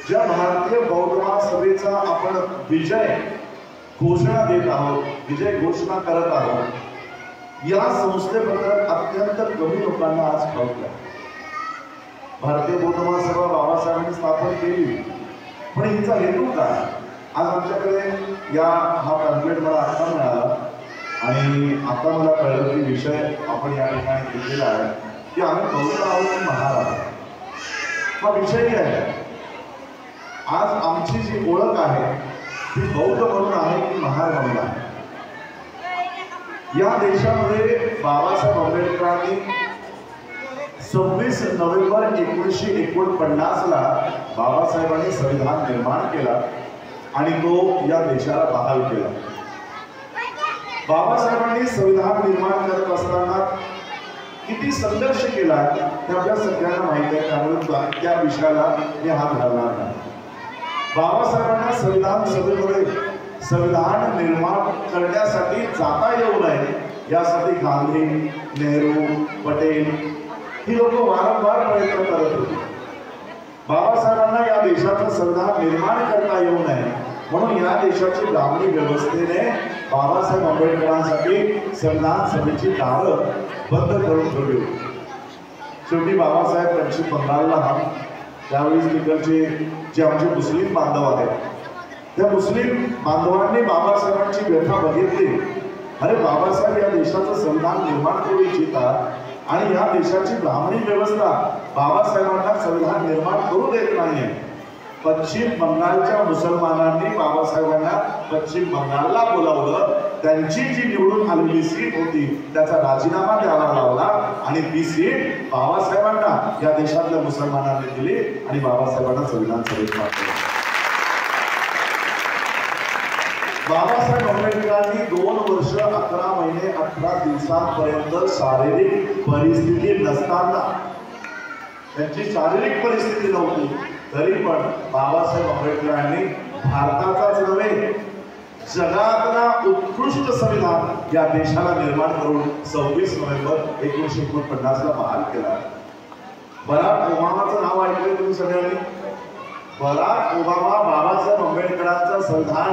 ज्या भारतीय बौद्ध महासभेचा आपण विजय घोषणा देत आहोत, विजय घोषणा करत आहोत, या संस्थेबद्दल अत्यंत कमी लोकांना आज ठाऊक आहे. भारतीय बौद्ध महासभा बाबासाहेबांनी स्थापन केली, पण हिचा हेतू काय? आज आमच्याकडे हा पॅम्पलेट मला आता मिळाला आणि आता मला कळलं की विषय आपण या ठिकाणी घेतलेला आहे की आम्ही बौद्ध आहोत की महार आहोत. हा विषय आहे. आज आमची जी ओळख आहे ती बौद्ध म्हणून आहे की महार म्हणून आहे. या देशामध्ये बाबासाहेब आंबेडकरांनी 26 नोव्हेंबर 1949 ला बाबासाहेबांनी संविधान निर्माण केला आणि तो या देशाला बहाल केला. बाबासाहेबांनी संविधान निर्माण करत असताना किती संघर्ष केला हे आपल्या सगळ्यांना माहिती आहे, त्यामुळे त्या विषयाला मी हात घालणार नाही. बाबासाहेबांना संविधान सभेमध्ये संविधान निर्माण करण्यासाठी जाता येऊ नये यासाठी गांधी, नेहरू, पटेल ही लोक वारंवार प्रयत्न करत होते. बाबासाहेबांना या देशाचं संविधान निर्माण करता येऊ नये म्हणून या देशाची ब्राह्मणी व्यवस्थेने बाबासाहेब आंबेडकरांसाठी संविधान सभेची दारं बंद करून ठेवली होती. शेवटी बाबासाहेब पश्चिम बंगालला त्यावेळी तिकडचे जे आमचे मुस्लिम बांधव आहेत त्या मुस्लिम बांधवांनी बाबासाहेबांची व्यथा बघितली. अरे बाबासाहेब या देशाचं संविधान निर्माण करू इच्छितात आणि या देशाची ब्राह्मणी व्यवस्था बाबासाहेबांना संविधान निर्माण करू देत नाहीये. पश्चिम बंगालच्या मुसलमानांनी बाबासाहेबांना पश्चिम बंगालला बोलावलं, त्यांची जी निवडून आलेली सीट होती त्याचा राजीनामा द्यावा लावला आणि ती सीट बाबासाहेबांना या देशातल्या मुसलमानांनी दिली आणि बाबासाहेबांना संविधान सभेत पाठवलं. बाबासाहेब आंबेडकरांनी 2 वर्ष 11 महिने 18 दिवसांपर्यंत शारीरिक परिस्थिती नसताना, त्यांची शारीरिक परिस्थिती नव्हती तरी पण बाबासाहेब आंबेडकरांनी भारताचाच नव्हे जगातला उत्कृष्ट संविधान या देशाला निर्माण करून 26 नोव्हेंबर 1949 ला बहाल केला. बराक ओबामाचं नाव ऐकलं तुम्ही सगळ्यांनी? बराक ओबामा बाबासाहेब आंबेडकरांचं संविधान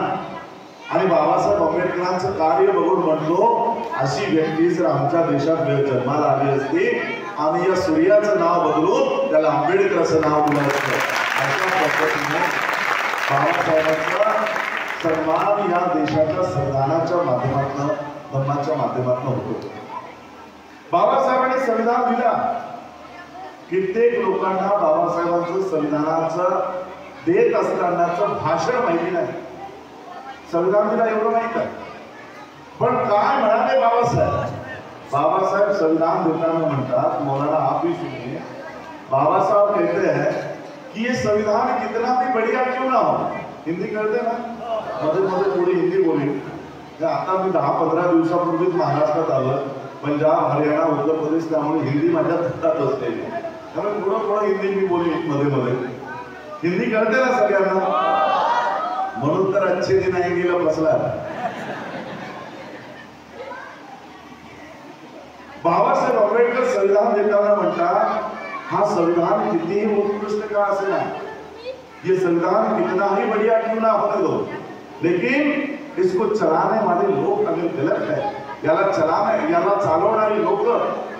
आणि बाबासाहेब आंबेडकरांचं कार्य बघून म्हणतो, अशी व्यक्ती जर आमच्या देशात जन्माला आली असती आम्ही या सूर्याचं नाव बदलून त्याला आंबेडकर असं नाव दिलं असतं. अशा पद्धतीने बाबासाहेबांचा सन्मान या देशाच्या संविधानाच्या माध्यमातून, धर्माच्या माध्यमातून होतो. बाबासाहेबांनी संविधान दिला. कित्येक लोकांना बाबासाहेबांचं संविधानाचं देत असतानाचं भाषण माहिती नाही. संविधान दिला एवढं माहित आहे, पण काय म्हणाले बाबासाहेब? बाबासाहेब संविधान देताना म्हणतात, मौलाना आप ही सुनिए, बाबा साहब कहते हैं कि ये संविधान कितना भी बढ़िया क्यों ना हो. हिंदी कळते ना? मध्ये मध्ये थोडी हिंदी बोली. आता मी 10-15 दिवसापूर्वीच महाराष्ट्रात आलो. पंजाब, हरियाणा, उत्तर प्रदेश, त्यामुळे हिंदी माझ्या थट्टात असते. त्यामुळे थोडं हिंदी मी बोली मध्ये मध्ये. हिंदी कळते ना सगळ्यांना? म्हणून तर अच्छे दिन आएंगेला बसला. बाबासाहेब आंबेडकर संविधान देताना म्हणतात, हा संविधान कितीही उत्कृष्ट का असेना, ये संविधान कितना ही बढ़िया क्यों ना होने दो, लेकिन इसको चलाने वाले लोग अगर गलत है, याला चालवणारी लोक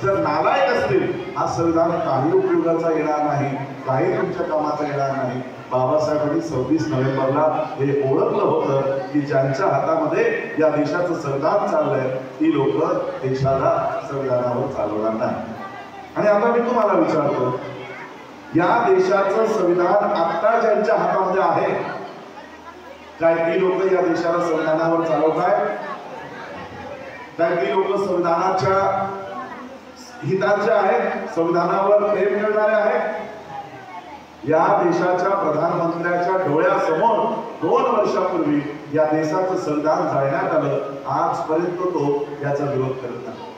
जर नालायक असतील, हा संविधान काही उपयोगाचा येणार नाही, काही तुमच्या कामाचा येणार नाही. बाबासाहेबांनी 26 नोव्हेंबरला हे ओळखलं होतं की ज्यांच्या हातामध्ये या देशाचं संविधान चाललंय ती लोक देशाला संविधानावर चालवणार नाही. आणि आता मी तुम्हाला विचारतो, या देशाचं संविधान आता ज्यांच्या हातामध्ये आहे, काय ती लोक या देशाला संविधानावर चालवताय? काय ती लोक संविधानाच्या हिताचे आहेत, संविधानावर प्रेम करणारे आहेत? या देशाच्या प्रधानमंत्र्याच्या डोळ्यासमोर 2 वर्षापूर्वी या देशाचं संविधान जाळण्यात आलं. आजपर्यंत तो याचा विरोध करत नाही.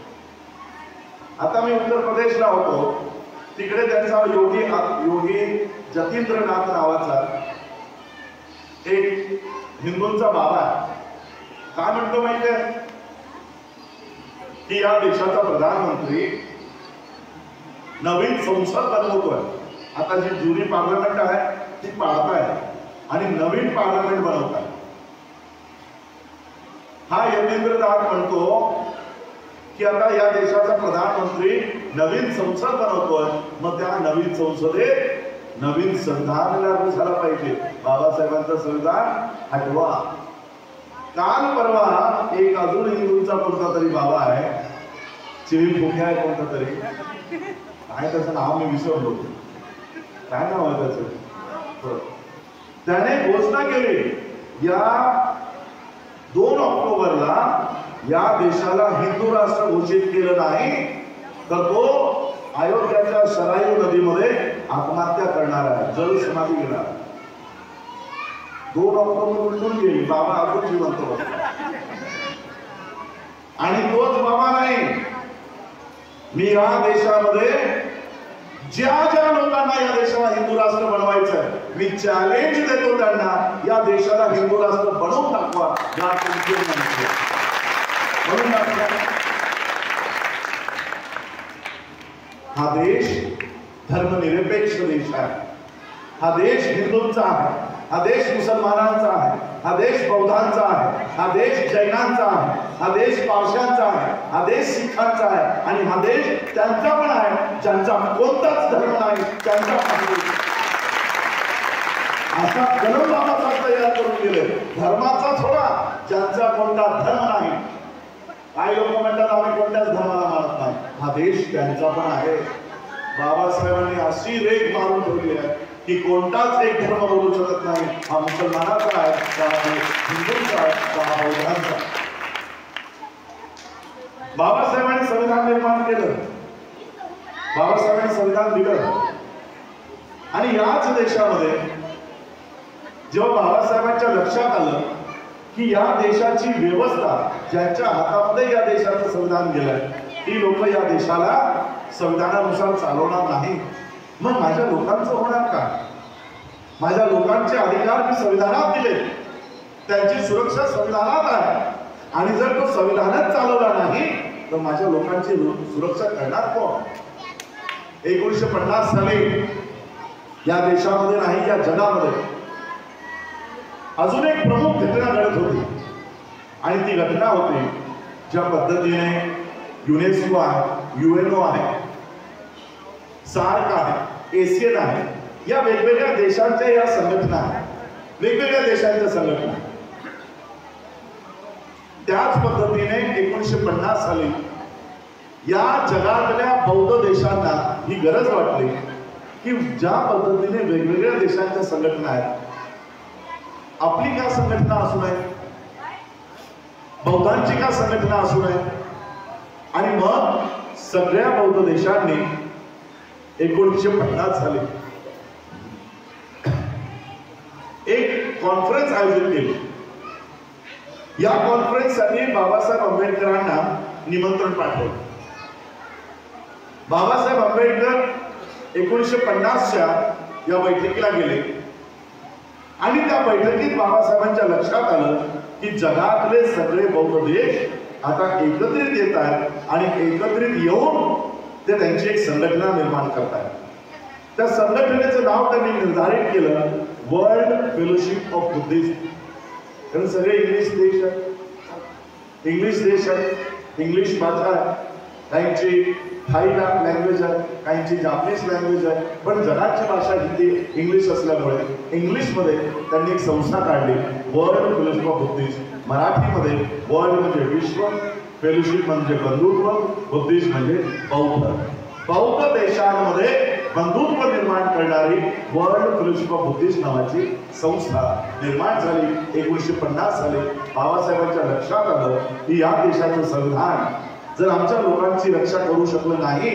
आता मी उत्तर प्रदेशला होतो, तिकडे त्यांचा योगी जतींद्रनाथ नावाचा एक हिंदूंचा बाबा आहे. काय म्हणतो माहितीये की या देशाचा प्रधानमंत्री नवीन संसद बनवतोय. आता जी जुनी पार्लमेंट आहे ती पाळताय आणि नवीन पार्लमेंट बनवताय. हा यतींद्रनाथ म्हणतो की आता या देशाचा प्रधानमंत्री नवीन संसद बनवतोय, मग त्या नवीन संसदेत नवीन संविधान लागू झाला पाहिजे. बाबासाहेबांचं संविधान हटवा. काल परवा एक अजून हिंदूंचा कोणता तरी बाबा आहे, चिवी फुक्या आहे कोणता तरी, काय त्याचं नाव मी विसरलो, काय नाव आहे त्याचं, त्याने घोषणा केली या 2 ऑक्टोबरला या देशाला हिंदू राष्ट्र घोषित केलं नाही तर तो अयोध्याच्या शरायू नदीमध्ये आत्महत्या करणार आहे, जल समाधी घेणार. 2 ऑक्टोबर उलटून गेली, बाबा अजून जिवंत होता. आणि तोच बाबा नाही, मी या देशामध्ये ज्या लोकांना या देशाला हिंदू राष्ट्र बनवायचं आहे, मी चॅलेंज देतो त्यांना, या देशाला हिंदू राष्ट्र बनवून दाखवा. म्हणून हा देश धर्मनिरपेक्ष देश आहे. हा देश हिंदूंचा आहे, हा देश मुसलमानांचा आहे, हा देश बौद्धांचा आहे, हा देश जैनांचा आहे, हा देश पारशांचा आहे, हा देश सिखांचा आहे आणि हा देश त्यांचा पण आहे ज्यांचा कोणताच धर्म नाही, त्यांचा असा कलम बाबाचा तयार करून गेले. धर्माचा थोडा, ज्यांचा कोणता धर्म नाही. काही लोक म्हणतात आम्ही कोणत्याच धर्माला मानत नाही, हा देश त्यांचा पण आहे. बाबासाहेबांनी अशी रेख मारून ठेवली आहे की कोणताच एक धर्म बोलू शकत नाही, हा मुसलमानाचा आहे, हा हिंदूंचा आहे, हा बौद्धांचा. बाबासाहेबांनी संविधान निर्माण केलं, बाबासाहेबांनी संविधान दिलं आणि याच देशामध्ये जेव्हा बाबासाहेबांच्या लक्षात आलं की या देशाची व्यवस्था ज्यांच्या हातामध्ये या देशाचं संविधान गेलंय ती लोक या देशाला संविधानानुसार चालवणार नाही, मग माझ्या लोकांचं होणार का? माझ्या लोकांचे अधिकार मी संविधानात दिले, त्यांची सुरक्षा संविधानात आहे आणि जर तो संविधानात चालवला नाही तर माझ्या लोकांची सुरक्षा करणार कोण? 1950 साली या देशामध्ये नाही या जगामध्ये अजून एक प्रमुख घटना घडत होती आणि ती घटना होती ज्या पद्धतीने युनेस्को आहे, युएनओ आहे, सार्क आहे, एशियन आहे, या वेगवेगळ्या देशांच्या या संघटना आहेत, वेगवेगळ्या देशांच्या संघटना. त्याच पद्धतीने 1950 साली या जगातल्या बौद्ध देशांना ही गरज वाटली की ज्या पद्धतीने वेगवेगळ्या देशांच्या संघटना आहेत, आपली का संघटना असू नये, बौद्धांची का संघटना असू नये. आणि मग सगळ्या बौद्ध देशांनी 1950 साली एक कॉन्फरन्स आयोजित केली. या कॉन्फरन्ससाठी बाबासाहेब आंबेडकरांना निमंत्रण पाठवलं. बाबासाहेब आंबेडकर 1950च्या या बैठकीला गेले आणि त्या बैठकीत बाबासाहेबांच्या लक्षात आलं की जगातले सगळे बौद्ध देश आता एकत्रित येत आहेत आणि एकत्रित येऊन ते त्यांची एक संघटना निर्माण करतात. त्या संघटनेचं नाव त्यांनी निर्धारित केलं वर्ल्ड फेलोशिप ऑफ बुद्धिस्ट. कारण सगळे इंग्लिश देश आहेत, इंग्लिश देश आहेत, इंग्लिश भाषा आहे, काहींची थाई लँग्वेज आहे, काहींची जापनीज लँग्वेज आहे, पण जगाची भाषा हिंदी इंग्लिश असल्यामुळे इंग्लिशमध्ये त्यांनी एक संस्था काढली, वर्ल्ड फेलोशिप ऑफ बुद्धिस्ट. मराठीमध्ये वर्ल्ड म्हणजे विश्व, फेलोशिप म्हणजे बंधुत्व, बुद्धिस्ट म्हणजे बौद्ध. बौद्ध देशांमध्ये बंधुत्व निर्माण करणारी वर्ल्ड फेलोशिप ऑफ बुद्धिस्ट नावाची संस्था निर्माण झाली 1950 साली. बाबासाहेबांच्या लक्षात आलं की या देशाचं संविधान जर आमच्या लोकांची रक्षा करू शकलं नाही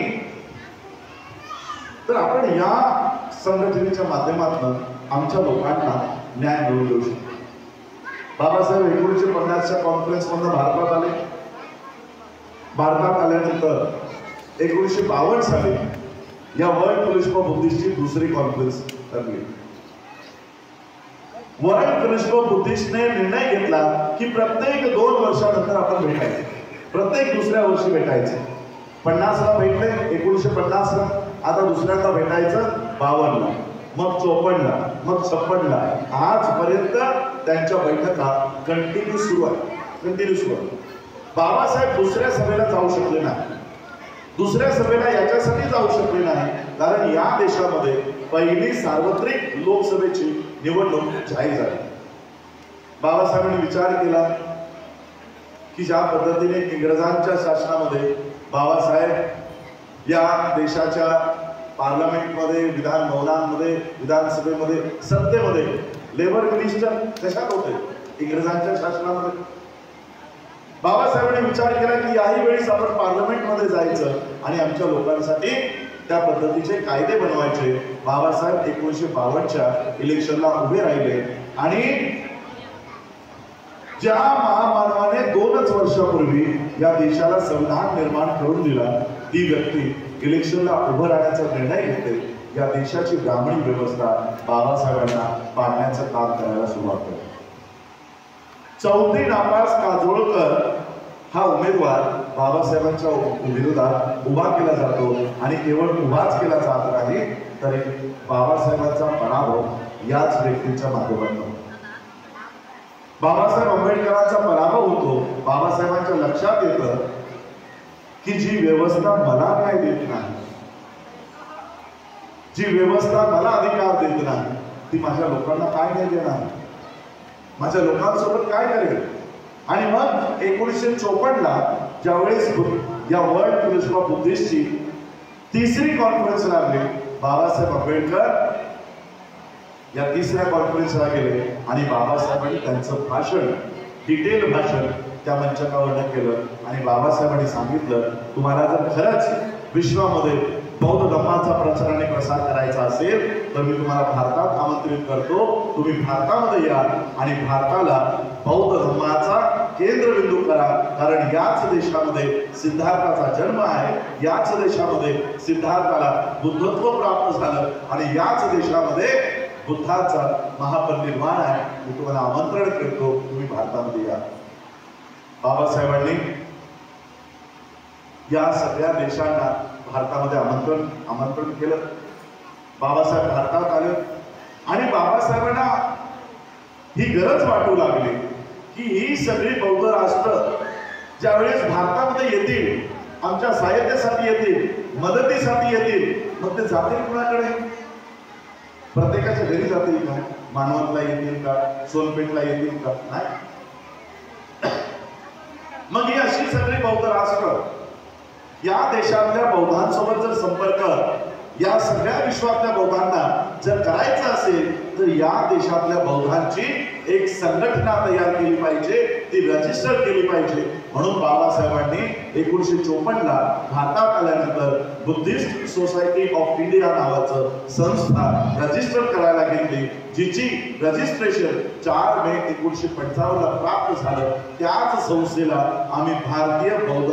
तर आपण या संघटनेच्या माध्यमातून आमच्या लोकांना न्याय मिळवून देऊ शकतो. बाबासाहेब 1950च्या कॉन्फरन्समधून भारतात आले. भारतात आल्यानंतर 1952 साली या वर्ल्ड फेलोशिप ऑफ बुद्धिस्टची दुसरी कॉन्फरन्स ठरली. वर्ल्ड फेलोशिप ऑफ बुद्धिस्टने निर्णय घेतला की प्रत्येक 2 वर्षानंतर आपण भेटायचं, प्रत्येक दुसऱ्या वर्षी भेटायचं. 50ला भेटले 1950ला, आता दुसऱ्यांदा भेटायचं 52ला, मग 54ला, मग 56ला. आजपर्यंत त्यांच्या बैठका कंटिन्यू सुरू आहे. बाबासाहेब दुसऱ्या सभेला जाऊ शकले नाही. दुसऱ्या सभेला याच्यासाठी जाऊ शकले नाही कारण या देशामध्ये पहिली सार्वत्रिक लोकसभेची निवडणूक जाहीर झाली. बाबासाहेबांनी विचार केला की ज्या पद्धतीने इंग्रजांच्या शासनामध्ये बाबासाहेब या देशाच्या पार्लमेंटमध्ये, विधान भवनांमध्ये, विधानसभेमध्ये, सत्तेमध्ये लेबर मिनिस्टर कशात होते? इंग्रजांच्या शासनामध्ये. बाबासाहेबांनी विचार केला की याही वेळेस आपण पार्लमेंटमध्ये जायचं आणि आमच्या लोकांसाठी त्या पद्धतीचे कायदे बनवायचे. बाबासाहेब 1952च्या इलेक्शनला उभे राहिले आणि ज्या महामानवाने 2च वर्षापूर्वी या देशाला संविधान निर्माण करून दिला ती व्यक्ती इलेक्शनला उभं राहण्याचा निर्णय घेते. या देशाची ग्रामीण व्यवस्था बाबासाहेबांना पाडण्याचं काम करायला सुरुवात करते. चौथी नापास काजोळकर हा उमेदवार बाबासाहेबांच्या विरोधात उभा केला जातो आणि केवळ उभाच केला जात नाही तर बाबासाहेबांचा पराभव याच व्यक्तीच्या माध्यमातून. बाबासाहेब आंबेडकरांचा पराभव होतो. बाबासाहेबांच्या लक्षात येतं की जी व्यवस्था मला न्याय देत नाही, जी व्यवस्था मला अधिकार देत नाही, ती माझ्या लोकांना काय न्याय देणार, माझ्या लोकांसोबत काय करेल. आणि मग 1954ला ज्यावेळेस या वर्ल्ड फेलोशिप ऑफ बुद्धिस्टची तिसरी कॉन्फरन्स लागली, बाबासाहेब आंबेडकर या तिसऱ्या कॉन्फरन्सला गेले आणि बाबासाहेबांनी त्यांचं भाषण, डिटेल भाषण त्या मंचकावरनं केलं आणि बाबासाहेबांनी सांगितलं तुम्हाला जर खरंच विश्वामध्ये बौद्ध धर्माचा प्रचार आणि प्रसार करायचा असेल तर मी तुम्हाला भारतात आमंत्रित करतो. तुम्ही भारतामध्ये या आणि भारताला बौद्ध धर्माचा केंद्रबिंदू करा. कारण याच देशामध्ये सिद्धार्थाचा जन्म आहे, याच देशामध्ये सिद्धार्थाला बुद्धत्व प्राप्त झालं आणि याच देशामध्ये बुद्धाचा महापरिनिर्वाण आहे. मी तुम्हाला आमंत्रण करतो, तुम्ही भारतामध्ये या. बाबासाहेबांनी या सगळ्या देशांना भारतामध्ये आमंत्रण केलं. बाबासाहेब भारतात आले आणि बाबासाहेबांना ही गरज वाटू लागली की ही सगळी बौद्ध राष्ट्र ज्यावेळेस भारतामध्ये येतील, आमच्या सहाय्यतेसाठी येतील, मदतीसाठी येतील, मग ते जातील कुणाकडे? प्रत्येकाच्या घरी जातील का? मानवतला येतील का? सोनपेठला येतील का? नाही. मग ही अशी सगळी बौद्ध राष्ट्र या देशातल्या बौद्धांसोबत जर संपर्क या सगळ्या विश्वातल्या बौद्धांना जर करायचं असेल तर या देशातल्या बौद्धांची एक संघटना तयार केली पाहिजे, ती रजिस्टर केली पाहिजे. म्हणून बाबासाहेबांनी 1954ला भारतात आल्यानंतर बुद्धिस्ट सोसायटी ऑफ इंडिया नावाचं संस्था रजिस्टर करायला घेतली, जिची रजिस्ट्रेशन 4 मे 1955ला प्राप्त झालं. त्याच संस्थेला आम्ही भारतीय बौद्ध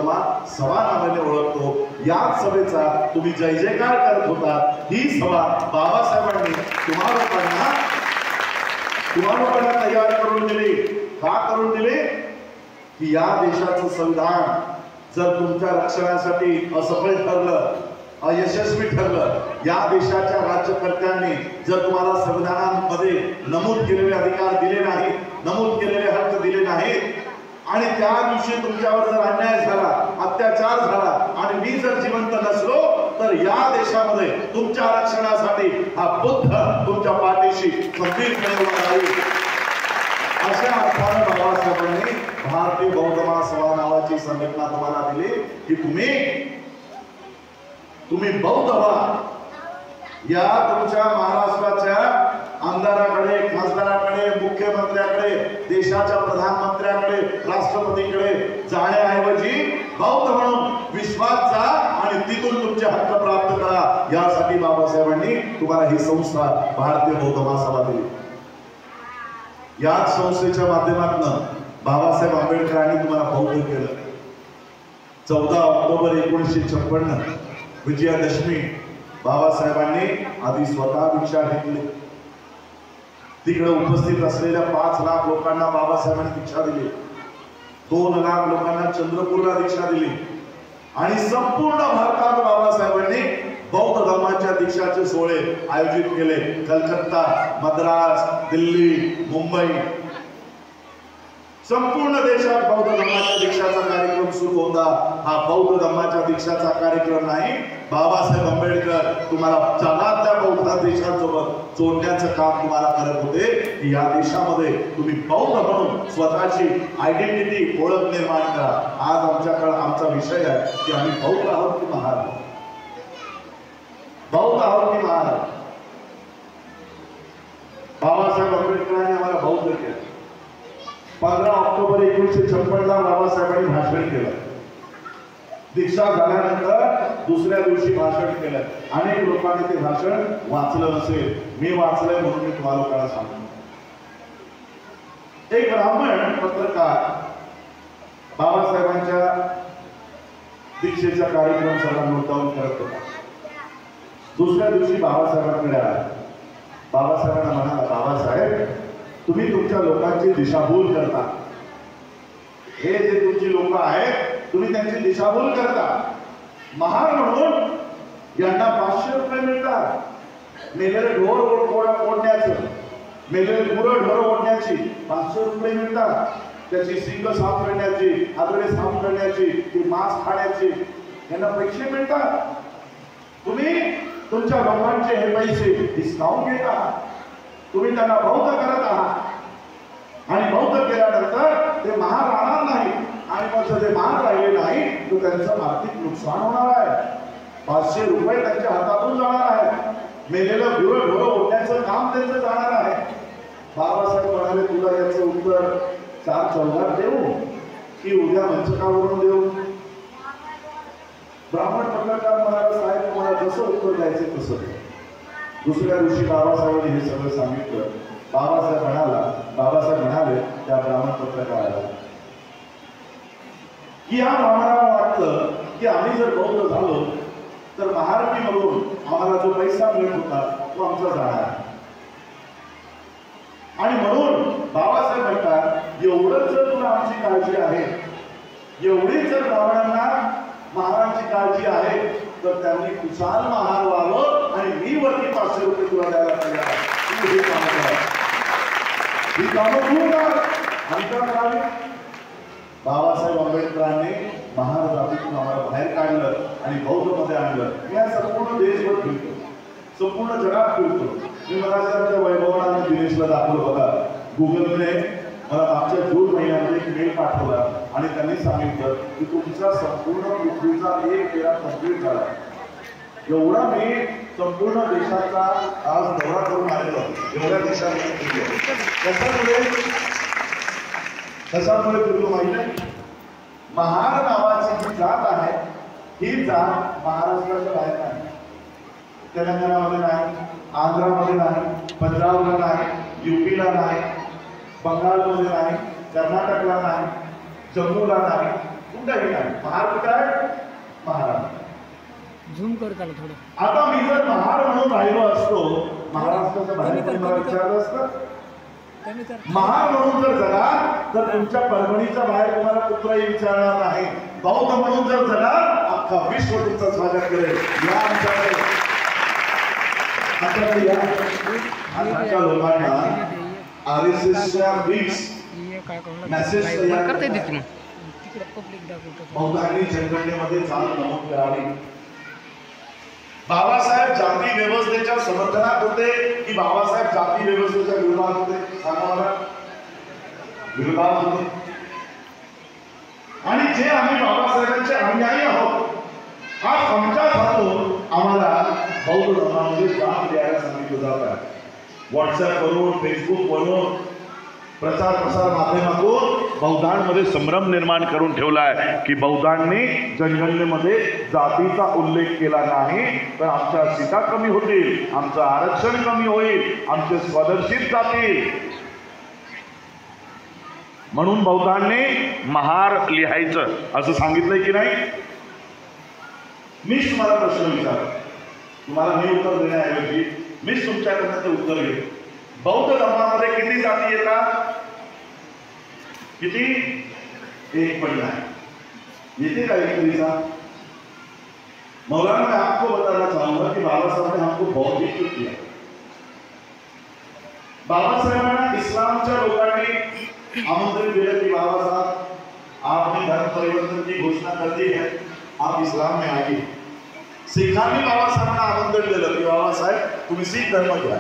सभा नावाने ओळखतो. याच सभेचा तुम्ही जय जयकार करत होता. ही सभा बाबासाहेबांनी तुम्हा लोकांना तयार करून दिली. का करून दिली? की या देशाचं संविधान जर तुमच्या रक्षणासाठी असफल ठरलं, अयशस्वी ठरलं, या देशाच्या राज्यकर्त्यांनी जर तुम्हाला संविधानामध्ये नमूद केलेले अधिकार दिले नाही, नमूद केलेले हक्क आणि त्या दिवशी तुमच्यावर जर अन्याय झाला, अत्याचार झाला आणि मी जर जिवंत नसलो तर या देशामध्ये तुमच्या आरक्षणासाठी हा बुद्ध तुमच्या पाठीशी खंबीरपणे उभा राहील. अशा अर्थाने बाबासाहेबांनी भारतीय बौद्ध महासभा नावाची संघटना तुम्हाला दिली की तुम्ही बौद्ध व्हा. या तुमच्या महाराष्ट्राच्या आमदाराकडे, खासदाराकडे, मुख्यमंत्र्याकडे, देशाच्या प्रधानमंत्र्याकडे, राष्ट्रपतीकडे जाण्याऐवजी बौद्ध म्हणून विश्वास जा आणि तिथून तुमचे हक्क प्राप्त करा. यासाठी बाबासाहेबांनी तुम्हाला ही संस्था भारतीय बौद्ध महासभा दिली. याच संस्थेच्या माध्यमातून बाबासाहेब आंबेडकरांनी तुम्हाला बौद्ध केलं. 14 ऑक्टोबर 1956 विजयादशमी बाबासाहेबांनी आधी स्वतः दीक्षा घेतली. तिकडे उपस्थित असलेल्या 5 लाख लोकांना बाबासाहेबांनी दीक्षा दिली. 2 लाख लोकांना चंद्रपूरला दीक्षा दिली आणि संपूर्ण भारतात बाबासाहेबांनी बौद्ध धर्माच्या दीक्षाचे सोहळे आयोजित केले. कलकत्ता, मद्रास, दिल्ली, मुंबई, संपूर्ण देशात बौद्ध धर्माच्या दीक्षाचा कार्यक्रम सुरू होता. हा बौद्ध धर्माच्या दीक्षाचा कार्यक्रम नाही, बाबासाहेब आंबेडकर तुम्हाला जगातल्या बौद्ध देशांसोबत जोडण्याचं काम तुम्हाला करत होते की या देशामध्ये तुम्ही बौद्ध म्हणून स्वतःची आयडेंटिटी, ओळख निर्माण करा. आज आमच्याकडे आमचा विषय आहे की आम्ही बौद्ध आहोत की महार, बौद्ध आहोत की महार. बाबासाहेब आंबेडकरांनी आम्हाला बौद्ध केलं. 15 ऑक्टोबर 1956 ला बाबासाहेबांनी भाषण केलं. दीक्षा झाल्यानंतर दुसऱ्या दिवशी भाषण केलं. अनेक लोकांनी ते भाषण वाचलं नसेल, मी वाचलंय म्हणून मी तुम्हाला लोकांना सांगतो. एक ब्राह्मण पत्रकार बाबासाहेबांच्या दीक्षेचा कार्यक्रम सगळा नोंदवून करत होता. दुसऱ्या दिवशी बाबासाहेबांकडे आला. बाबासाहेबांना म्हणाला, बाबासाहेब तुम्ही तुमच्या लोकांची दिशाभूल करता. हे जे तुमची लोक आहेत तुम्ही त्यांची दिशाभूल करता. महार म्हणून यांना 500 रुपये मिळतात. मेलेले ढोर ओढण्याचं, मेलेले गुरं ढोर ओढण्याची 500 रुपये मिळतात. त्याची सिंग साफ करण्याची, आगळे साफ करण्याची, ती मांस खाण्याची यांना पैसे मिळतात. तुम्ही तुमच्या लोकांचे हे पैसे हिसकावून घेत आहात. तुम्ही त्यांना बौद्ध करत आहात आणि बौद्ध केल्यानंतर ते महार राहणार नाही आणि मग जर ते महार राहिले नाही तर त्यांचं आर्थिक नुकसान होणार आहे. 500 रुपये त्यांच्या हातातून जाणार आहे. मेलेलं गुरं ढोरं ओढण्याचं काम त्यांचं जाणार आहे. बाबासाहेब म्हणाले, तुला याचं उत्तर 4 चौघात देऊ की उद्या मंचकावरून देऊ? ब्राह्मण पत्रकार म्हणाला, साहेब तुम्हाला जसं उत्तर द्यायचं तसं. दुसऱ्या दिवशी बाबासाहेबांनी हे सगळं सांगितलं. बाबासाहेब म्हणाले त्या ब्राह्मण पत्रकाराला की या ब्राह्मणाला वाटतं की आम्ही जर बौद्ध झालो तर महारतीमधून आम्हाला जो पैसा मिळत होता तो आमचा जाणार आहे. आणि म्हणून बाबासाहेब म्हणतात, एवढंच जर तुला आमची काळजी आहे, एवढी जर ब्राह्मणांना महारांची काळजी आहे तर त्यांनी कुशाल महार व्हावं आणि मी वरती 500 रुपये तुला द्यायला तयार आहे. ही कामं करा, ही कामं तू कर, आमच्या करावी. बाबासाहेब आंबेडकरांनी महार जातीतून आम्हाला बाहेर काढलं आणि बौद्ध मध्ये आणलं. मी आज संपूर्ण देशभर फिरतो, संपूर्ण जगात फिरतो. मी मला आमच्या वैभवाला आणि दिनेशला दाखवलं. बघा, गुगलने मला मागच्या जून महिन्यामध्ये एक मेल पाठवला आणि त्यांनी सांगितलं की तुमचा संपूर्ण पृथ्वीचा 1 फेरा कंप्लीट झाला. एवढा मी संपूर्ण देशाचा आज दौरा करून आलेलो. एवढ्या देशामध्ये कशामुळे फिरलो माहिती आहे? महार नावाची जी जात आहे ही जात महाराष्ट्राच्या बाहेर नाही, तेलंगणामध्ये नाही, आंध्रामध्ये नाही, पंजाबला नाही, युपीला नाही, बंगालमध्ये नाही, कर्नाटकला नाही, जम्मूला नाही, कुठेही नाही. महार कुठे आहे? महाराष्ट्र. झूम कर त्याला थोडं. आता मी जर महार म्हणून राहिलो असतो, महाराष्ट्राच्या बाहेर मला विचारलं असतं. महार म्हणून जर जगा तर तुमच्या परभणीच्या बाहेर तुम्हाला कुठलाही विचारणार नाही. बौद्ध म्हणून जर जगा अख्खा विश्व तुमचं स्वागत करेल. या आमच्याकडे या लोकांना RSSच्या ब्रिक्स मेसेज बौद्धांनी जनगणनेमध्ये जात नमूद करावी. बाबासाहेब जाती व्यवस्थेच्या समर्थनात होते की बाबासाहेब जाती व्यवस्थेच्या विरोधात होते? सांगा मला. विरोधात होते. आणि जे आम्ही बाबासाहेबांचे अनुयायी आहोत, हा आमच्या हातून आम्हाला बौद्ध धर्मामध्ये जात द्यायला सांगितलं जात आहे. व्हॉट्सअपवरून, फेसबुकवरून, प्रचार प्रसार माध्यमातून बौद्धांमध्ये संभ्रम निर्माण करून ठेवला आहे की बौद्धांनी जनगणनेमध्ये जातीचा उल्लेख केला नाही तर आमच्या सीटा कमी होतील, आमचं आरक्षण कमी होईल, आमचे स्कॉलरशिप जातील. म्हणून बौद्धांनी महार लिहायचं असं सांगितलंय की नाही? मीच तुम्हाला प्रश्न विचारतो, तुम्हाला मी उत्तर देण्याऐवजी मीच तुमच्याकडनं ते उत्तर घेतो. बौद्ध धर्मामध्ये किती जाती येतात? किती? एक पण नाही. येते का एक तरीचा? मौलाना मैं आपको बताना चाहूंगा कि बाबा साहब ने हमको बहुत ही कुछ किया. बाबासाहेबांना इस्लामच्या लोकांनी आमंत्रित दिलं की बाबा साहब आपने धर्म परिवर्तन की घोषणा कर दी है, आप इस्लाम में आइए. सिखांनी बाबासाहेबांना आमंत्रण दिलं की बाबासाहेब तुम्ही शीख धर्म घ्या.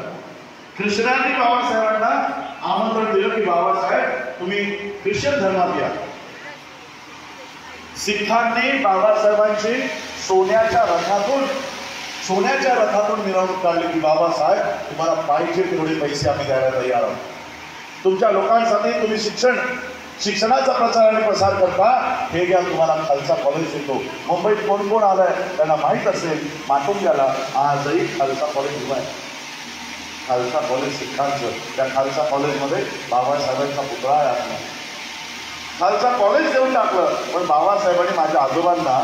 ख्रिश्चनांनी बाबासाहेबांना आमंत्रण दिलं की बाबासाहेब तुम्ही ख्रिश्चन धर्मात या. सिखांनी बाबासाहेबांची सोन्याच्या रथातून मिरवणूक काढली की बाबासाहेब तुम्हाला पाहिजे तेवढे पैसे आम्ही द्यायला तयार आहोत. तुमच्या लोकांसाठी तुम्ही शिक्षणाचा प्रचार आणि प्रसार करता, हे घ्या, तुम्हाला खालसा कॉलेज देतो. मुंबईत कोण कोण आलंय त्यांना माहीत असेल, माटुंग्याला आजही खालसा कॉलेज उभा आहे. खालसा कॉलेज सिखांचं. त्या खालसा कॉलेजमध्ये बाबासाहेबांचा पुतळा आहे आपला. खालसा कॉलेज देऊन टाकलं, पण बाबासाहेबांनी माझ्या आजोबांना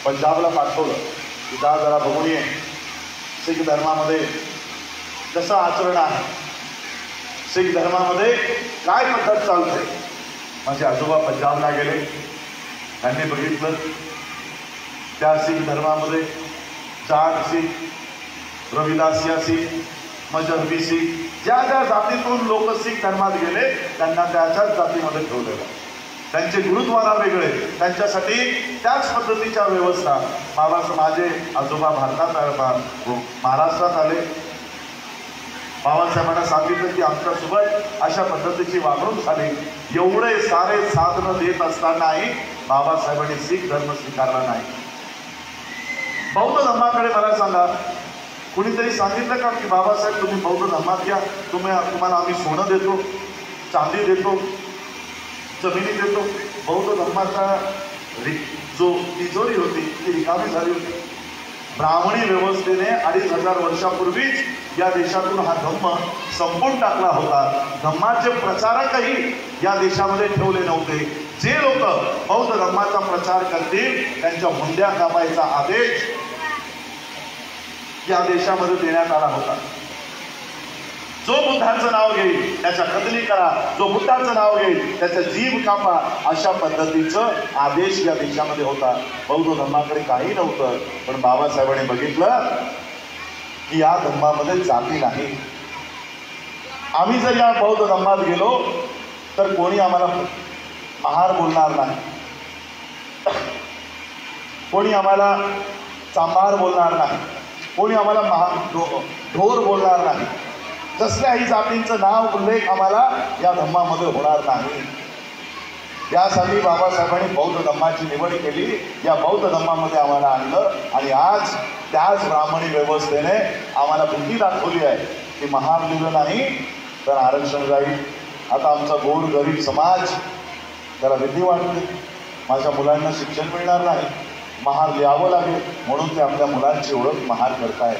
पंजाबला पाठवलं की जरा बघून ये शीख धर्मामध्ये कसं आचरण आहे, शीख धर्मामध्ये काय पद्धत चालते. माझे आजोबा पंजाबला गेले. त्यांनी बघितलं त्या शीख धर्मामध्ये जाट शीख, रविदासिया शीख, मजहबी शीख, ज्या ज्या जातीतून लोक शीख धर्मात गेले त्यांना त्याच्याच जातीमध्ये ठेवलेलं. त्यांचे गुरुद्वारा वेगळे, त्यांच्यासाठी त्याच पद्धतीच्या व्यवस्था. माझे आजोबा महाराष्ट्रात आले. बाबासाहेबांना सांगितलं की आमच्यासोबत अशा पद्धतीची वागणूक झाली. एवढे सारे साधनं देत असतानाही बाबासाहेबांनी शीख धर्म स्वीकारला नाही. बौद्ध धर्माकडे मला सांगा, कुणीतरी सांगितलं का की बाबासाहेब तुम्ही बौद्ध धर्मात या, तुम्हाला आम्ही सोनं देतो, चांदी देतो, जमिनी देतो? बौद्ध धर्माचा जो तिजोरी होती ती रिकामी झाली होती. ब्राह्मणी व्यवस्थेने 2500 वर्षापूर्वीच या देशातून हा धम्म संपून टाकला होता. धम्माचे प्रचारकही या देशामध्ये ठेवले नव्हते. जे लोक बौद्ध धर्माचा प्रचार करतील त्यांच्या मुंड्या कापायचा आदेश या देशामध्ये देण्यात आला होता. जो बुद्धाचं नाव घेईल त्याच्या कतली करा, जो बुद्धाचं नाव घेईल त्याचा जीव कापा, अशा पद्धतीचं आदेश या देशामध्ये होता. बौद्ध धर्माकडे काही नव्हतं. पण बाबासाहेबांनी बघितलं की या धर्मामध्ये जाती नाही. आम्ही जर या बौद्ध धर्मात गेलो तर कोणी आम्हाला महार बोलणार नाही, कोणी आम्हाला चांभार बोलणार नाही, कोणी आम्हाला ढोर बोलणार नाही. कसल्याही जातींचं नाव उल्लेख आम्हाला या धर्मामध्ये होणार नाही. यासाठी बाबासाहेबांनी बौद्ध धर्माची निवड केली. या बौद्ध धर्मामध्ये आम्हाला आणलं आणि आज त्याच ब्राह्मणी व्यवस्थेने आम्हाला भीती दाखवली आहे की महार लिहिलं नाही तर आरक्षण जाईल. आता आमचा गोर गरीब समाज त्याला भीती वाटते, माझ्या मुलांना शिक्षण मिळणार नाही, महार लिहावं लागेल, म्हणून ते आपल्या मुलांची ओळख महार करताय.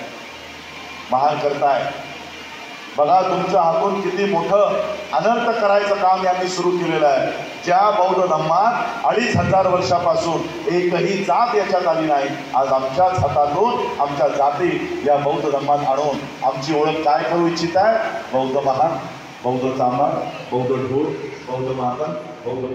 बघा तुमच्या हातून किती मोठं अनर्थ करायचं काम यांनी सुरू केलेलं आहे. ज्या बौद्ध धर्मात 2500 वर्षापासून एकही जात याच्यात आली नाही, आज आमच्याच हातातून आमच्या जाती या बौद्ध धर्मात आणून आमची ओळख काय करू इच्छित आहे? बौद्ध महार, बौद्ध चांभार, बौद्ध ढोर, बौद्ध मातन, बौद्ध